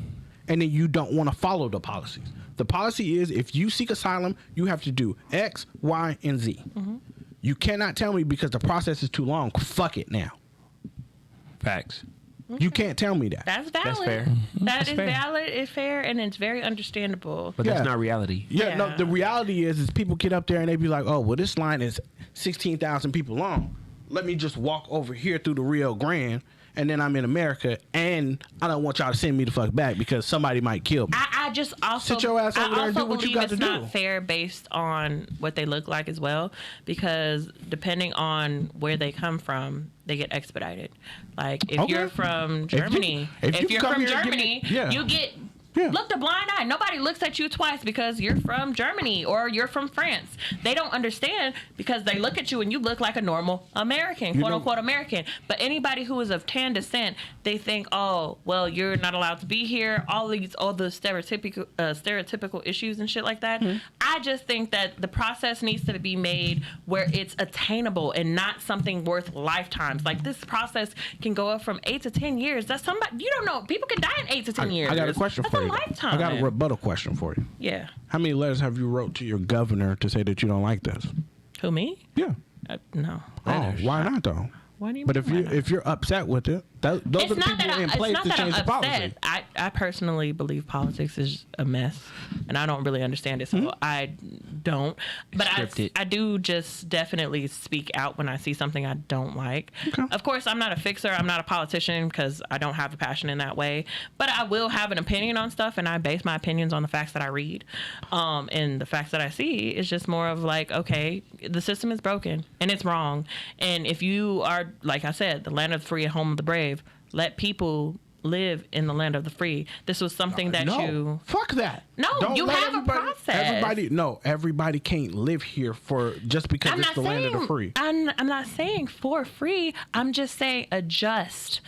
and then you don't want to follow the policies. The policy is if you seek asylum, you have to do X, Y, and Z. Mm-hmm. You cannot tell me because the process is too long. Fuck it now. Facts. You can't tell me that. That's valid. That's fair. That That's is fair. valid. It's fair, and it's very understandable. But Yeah. that's not reality. Yeah, no, Yeah. the reality is people get up there and they be like, oh, well, this line is 16,000 people long. Let me just walk over here through the Rio Grande, and then I'm in America, and I don't want y'all to send me the fuck back because somebody might kill me. I just also Sit your ass over there and do what you believe got it's to do. not fair based on what they look like as well, because depending on where they come from, they get expedited. Like if Okay. you're from Germany, if you you're come from here and give me- Germany, yeah. you get Yeah. looked a blind eye. Nobody looks at you twice because you're from Germany or you're from France. They don't understand because they look at you and you look like a normal American, quote unquote American. But anybody who is of tan descent, they think, oh, well, you're not allowed to be here. All the stereotypical issues and shit like that. I just think that the process needs to be made where it's attainable and not something worth lifetimes. Like this process can go up from 8 to 10 years. That's somebody you don't know. People can die in 8 to 10 years. I got a question That's for a you. lifetime. I got a rebuttal question for you. Yeah. How many letters have you wrote to your governor to say that you don't like this? Who, me? Yeah. No. Oh, why not though? Why do you But mean if you're upset with it, those are the people in place to change the policy. I personally believe politics is a mess, and I don't really understand it, so I don't. But Scripted. I do just definitely speak out when I see something I don't like. Okay. Of course, I'm not a fixer. I'm not a politician because I don't have a passion in that way. But I will have an opinion on stuff, and I base my opinions on the facts that I read. And the facts that I see is just more of like, okay, the system is broken and it's wrong. And if you are, like I said, the land of the free and home of the brave, let people live in the land of the free. This was something that you... Fuck that. No, Don't you let have a process. Everybody can't live here for just because it's the land of the free. I'm not saying for free. I'm just saying adjust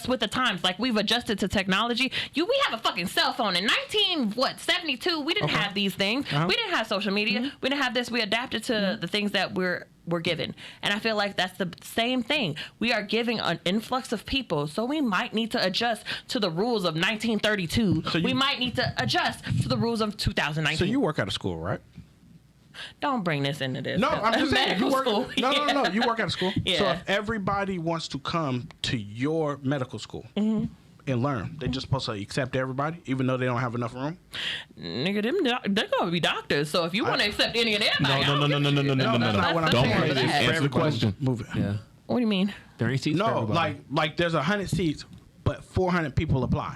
with the times. Like we've adjusted to technology. We have a fucking cell phone in 1972. We didn't have these things. Uh-huh. We didn't have social media. We didn't have this. We adapted to the things that we're given. And I feel like that's the same thing. We are giving an influx of people, so we might need to adjust to the rules of 1932. We might need to adjust to the rules of 2019. So you work out of school, right? Don't bring this into this. No, I'm just saying. You Medical work, school. no. You work out of school. Yeah. So if everybody wants to come to your medical school and learn, they're just supposed to accept everybody, even though they don't have enough room. Nigga, they're gonna be doctors. So if you want to accept any and everybody, No. that's not what I'm Don't saying. worry, It's just for answer the everybody. question. Move it. Yeah. What do you mean? There ain't seats for No, everybody. like there's 100 seats, but 400 people apply.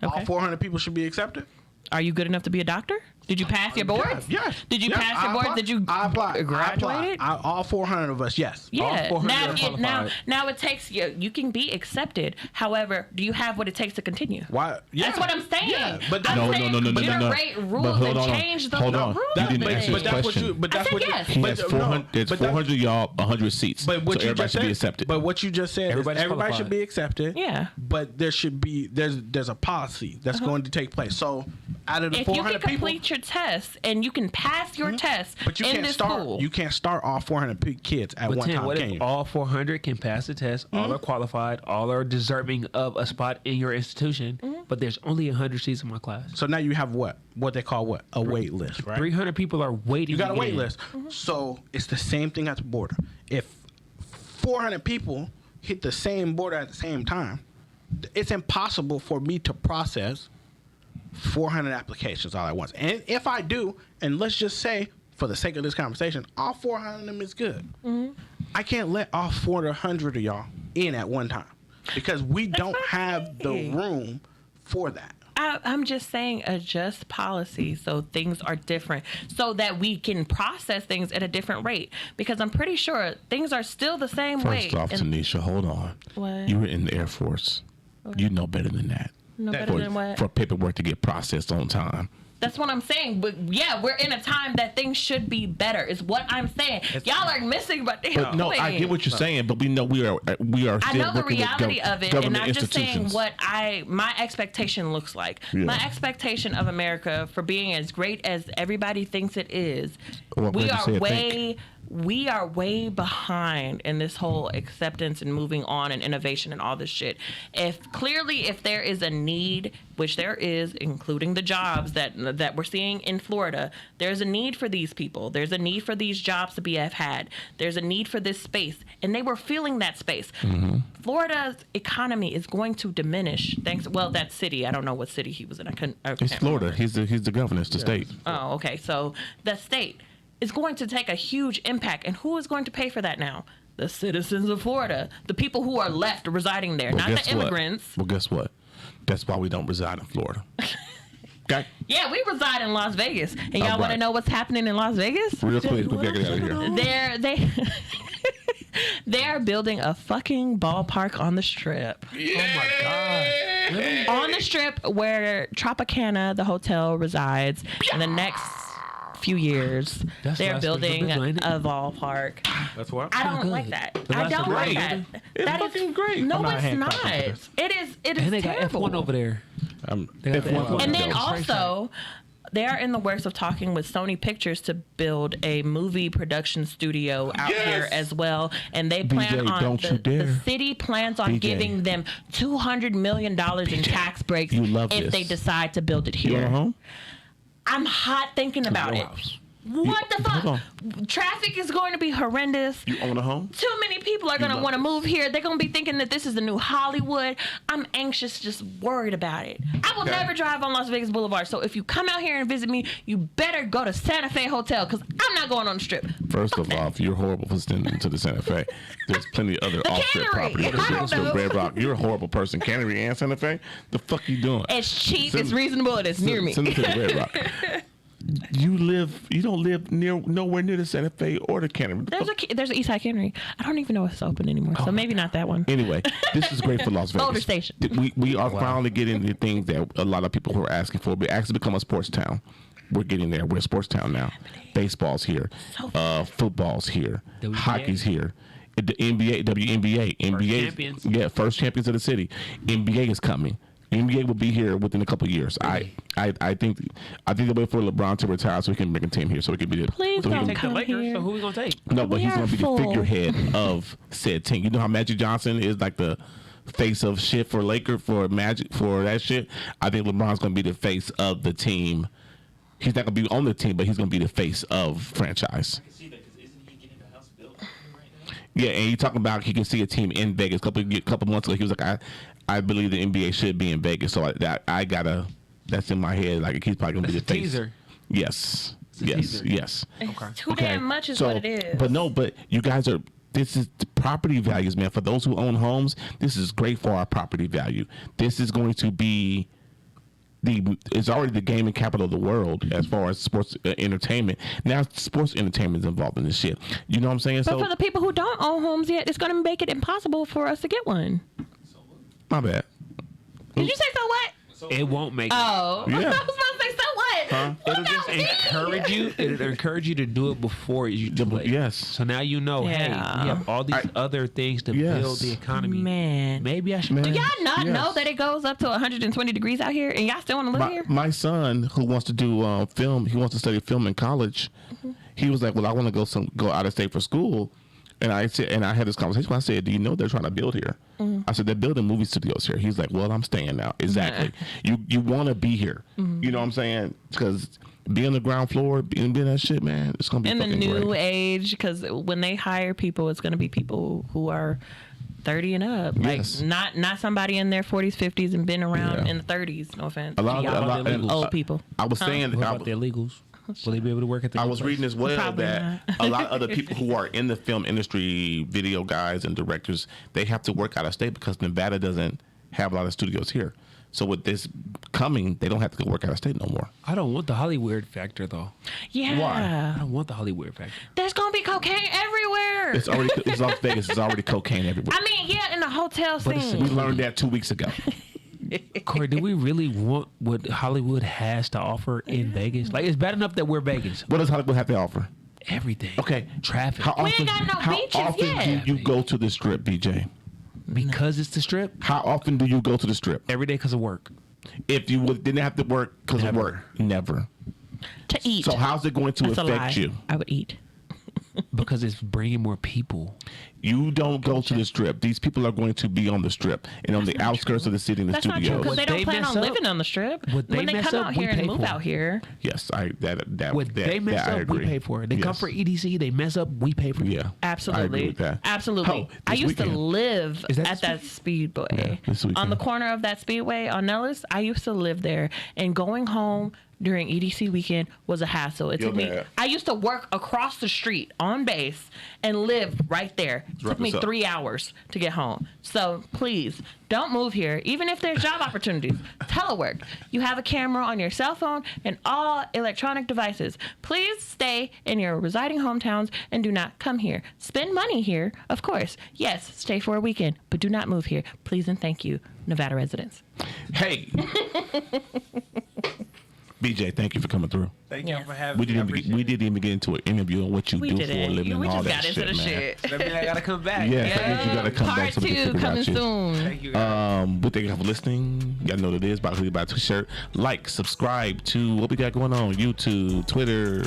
All Okay. 400 people should be accepted. Are you good enough to be a doctor? Did you pass your boards? Yes. Did you Yes, pass your I boards? applied. Did you I applied. graduate? All 400 of us, yes. All Yeah. 400 Now, are qualified. now it takes you can be accepted. However, do you have what it takes to continue? Why? Yeah. That's what I'm saying. Yeah, but I'm No. saying iterate rules But hold and on. change the Hold on. rules. You of didn't it. answer his that's question. what you. But I that's said what yes. you. He But has no, 400. There's but that- 400 y'all, 100 seats. But what so you everybody just should said. be accepted. But what you just said Everybody's is everybody qualified. should be accepted. Yeah. But there should be there's a policy that's going to take place. So out of the if you 400 can people, complete your tests and you can pass your test but you in can't this start. school, You can't start all 400 kids at But one Tim, time. what Can if you? all 400 can pass the test, all are qualified, all are deserving of a spot in your institution, but there's only 100 seats in my class? So now you have what they call a wait list, right? 300 people are waiting. You got a to get wait in. list. So it's the same thing at the border. If 400 people hit the same border at the same time, it's impossible for me to process 400 applications all at once. And if I do, and let's just say, for the sake of this conversation, all 400 of them is good. I can't let all 400 of y'all in at one time because we don't have the room for that. I'm just saying adjust policy so things are different so that we can process things at a different rate, because I'm pretty sure things are still the same way. First off, Tanisha, hold on. What? You were in the Air Force. You know better than that. No better than what? For paperwork to get processed on time. That's what I'm saying. But yeah, we're in a time that things should be better. Is what I'm saying. Y'all are missing, but no, I get what you're saying, but we know we are still I know the working reality with of it, and government I'm just saying institutions. what my expectation looks like. Yeah. My expectation of America for being as great as everybody thinks it is, Well, we glad you are said we are way behind in this whole acceptance and moving on and innovation and all this shit. If there is a need, which there is, including the jobs that we're seeing in Florida, there's a need for these people. There's a need for these jobs to be had. There's a need for this space, and they were feeling that space. Florida's economy is going to diminish that city. I don't know what city he was in. It's Florida. He's the governor. It's the state. Oh, okay. So the state is going to take a huge impact. And who is going to pay for that now? The citizens of Florida, the people who are left residing there, not the immigrants. Well, guess what? That's why we don't reside in Florida. Okay? Yeah, we reside in Las Vegas. And y'all All want to right. know what's happening in Las Vegas? Real quick, we gotta get out of here. They're building a fucking ballpark on the Strip. Oh my God. On the Strip where Tropicana, the hotel, resides. In the next few years, That's they're last building November, ain't it? a ballpark. That's what. I don't good. like that. The I last don't like November. that. It's That is fucking great. No, I'm not it's handcuffed not. with this. It is And they got terrible. F1 over there. They got the F1 F1 And then over there. also, they are in the works of talking with Sony Pictures to build a movie production studio out here as well. And they plan BJ, on don't you dare. the city plans on BJ. giving them $200 million in tax breaks You love if this. they decide to build it You here. own a home? I'm hot thinking about it. What the hold fuck? Traffic is going to be horrendous. You own a home? Too many people are going to love want to this. move here. They're going to be thinking that this is the new Hollywood. I'm anxious, just worried about it. I will Okay. never drive on Las Vegas Boulevard. So if you come out here and visit me, you better go to Santa Fe Hotel because I'm not going on the Strip. First of all, you're horrible for sending to the Santa Fe. There's plenty of other off-strip Cannery. property. I don't know. Red Rock. You're a horrible person. Cannery and Santa Fe? The fuck you doing? It's cheap, Send- it's reasonable, and it's near me. Send it to the Red Rock. You don't live nowhere near the Santa Fe or the Cannery. There's an Eastside Cannery. I don't even know if it's open anymore, so maybe not that one. Anyway, this is great for Las Vegas. Older station. We are finally getting the things that a lot of people were asking for. We actually become a sports town. We're getting there. We're a sports town now. Baseball's here. Football's here. WNBA. Hockey's here. The NBA, WNBA. NBA, champions. Yeah, first champions of the city. NBA is coming. NBA will be here within a couple of years. I think they'll wait for LeBron to retire so we can bring a team here so we can be the Please so we don't can, Take the come Lakers. here. So who we gonna take? no, but We he's are gonna be full. the figurehead of said team. You know how Magic Johnson is like the face of shit for Laker for Magic for that shit. I think LeBron's gonna be the face of the team. He's not gonna be on the team, but he's gonna be the face of franchise. Yeah, and you talking about he can see a team in Vegas. Couple months ago, he was like, I believe the NBA should be in Vegas. So I gotta. That's in my head. Like he's probably gonna be the It's a face. teaser. Yes. a Yes. teaser. Yes. Too damn much is what it is. But you guys are. This is the property values, man. For those who own homes, this is great for our property value. This is going to be. It's already the gaming capital of the world as far as sports entertainment. Now sports entertainment is involved in this shit. You know what I'm saying? But for the people who don't own homes yet, it's going to make it impossible for us to get one. My bad. Did you say so what? It won't make. Oh, Yeah. I was about to say so what? It'll just encourage you. It'll encourage you to do it before you do it. Yes. So now you know, hey, we have all these other things to build the economy. Man. Maybe I should. Do y'all not know that it goes up to 120 degrees out here, and y'all still want to live here? My son, who wants to do film, he wants to study film in college. He was like, "Well, I want to go out of state for school." And I said, and I had this conversation. I said, "Do you know they're trying to build here?" I said, "They're building movie studios here." He's like, "Well, I'm staying now." Exactly. You want to be here. You know what I'm saying? Because being on the ground floor, being that shit, man, it's gonna be in the fucking new great. age, because when they hire people, it's going to be people who are 30 and up. Yes. Like not somebody in their 40s, 50s, and been around in the 30s. No offense. A lot Y'all old people. I was saying, What about the illegals? Will they be able to work at the? I was reading as well Probably that not. a lot of the people who are in the film industry, video guys and directors, they have to work out of state because Nevada doesn't have a lot of studios here. So with this coming, they don't have to go work out of state no more. I don't want the Hollywood factor though. Yeah. Why? I don't want the Hollywood factor. There's going to be cocaine everywhere. It's Las Vegas. It's already cocaine everywhere. I mean, yeah, in the hotel But it's scene. We learned that 2 weeks ago. Corey, do we really want what Hollywood has to offer in Vegas? Like, it's bad enough that we're Vegas. What does Hollywood have to offer? Everything. Okay. Traffic. How We often, ain't got no how beaches often yet. do you go to the strip, BJ? Because it's the strip. How often do you go to the strip? Every day because of work. If you didn't have to work because of Never. work, never. To eat. So how's it going to That's a lie. affect you? I would eat. Because it's bringing more people. You don't go to the strip. These people are going to be on the strip and on the outskirts of the city in the That's not true studios. because they Would don't they plan mess on up? living on the strip. Would they When they mess come up, out we here and pay move for out it. here, Yes, When they mess I up, agree. we pay for it. They come Yes. for EDC, they mess up, we pay for it. Yeah, absolutely, I agree with that. absolutely. Oh, I this used to weekend. live Is that at that speedway Yeah, this on weekend. the corner of that speedway on Nellis. I used to live there, and going home during EDC weekend was a hassle. It You're took me. mad. I used to work across the street on base and live right there. It wrap took me this up. 3 hours to get home. So please don't move here, even if there's job opportunities. Telework. You have a camera on your cell phone and all electronic devices. Please stay in your residing hometowns and do not come here. Spend money here, of course. Yes, stay for a weekend, but do not move here. Please and thank you, Nevada residents. Hey, BJ, thank you for coming through. Thank you for having We me. didn't even get into an interview on what you We do did for a it. living We and all just that got into shit, the man. shit. That means I gotta come back. Yeah, you gotta come back Part so we can 2 figure coming out you. soon. Thank you guys. We thank you for listening. You gotta know what it is. Buy a hoodie, buy a t-shirt. Like, subscribe to what we got going on. YouTube, Twitter.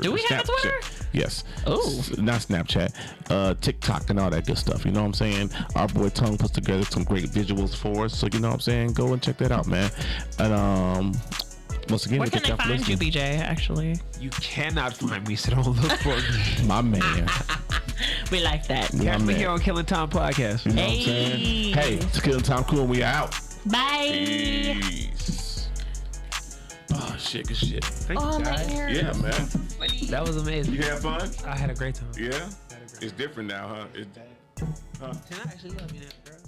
Do we have a Twitter? Yes. Oh. Not Snapchat. TikTok and all that good stuff. You know what I'm saying? Our boy Tongue puts together some great visuals for us. So you know what I'm saying? Go and check that out, man. And once again, Where we can thank they y'all for find you, listening. BJ, actually? You cannot find me, so don't look for me. My man. We like that. My Catch me man. here on Killing Tyme Podcast. You know what I'm saying? Hey, it's Killing Tyme Crew and we out. Bye. Peace. Oh, shit, good shit. Thank Oh, you my guys. ear. Yeah, man. That was amazing. You have fun? I had a great time. Yeah? It's different now, huh? Can I actually love you now, girl?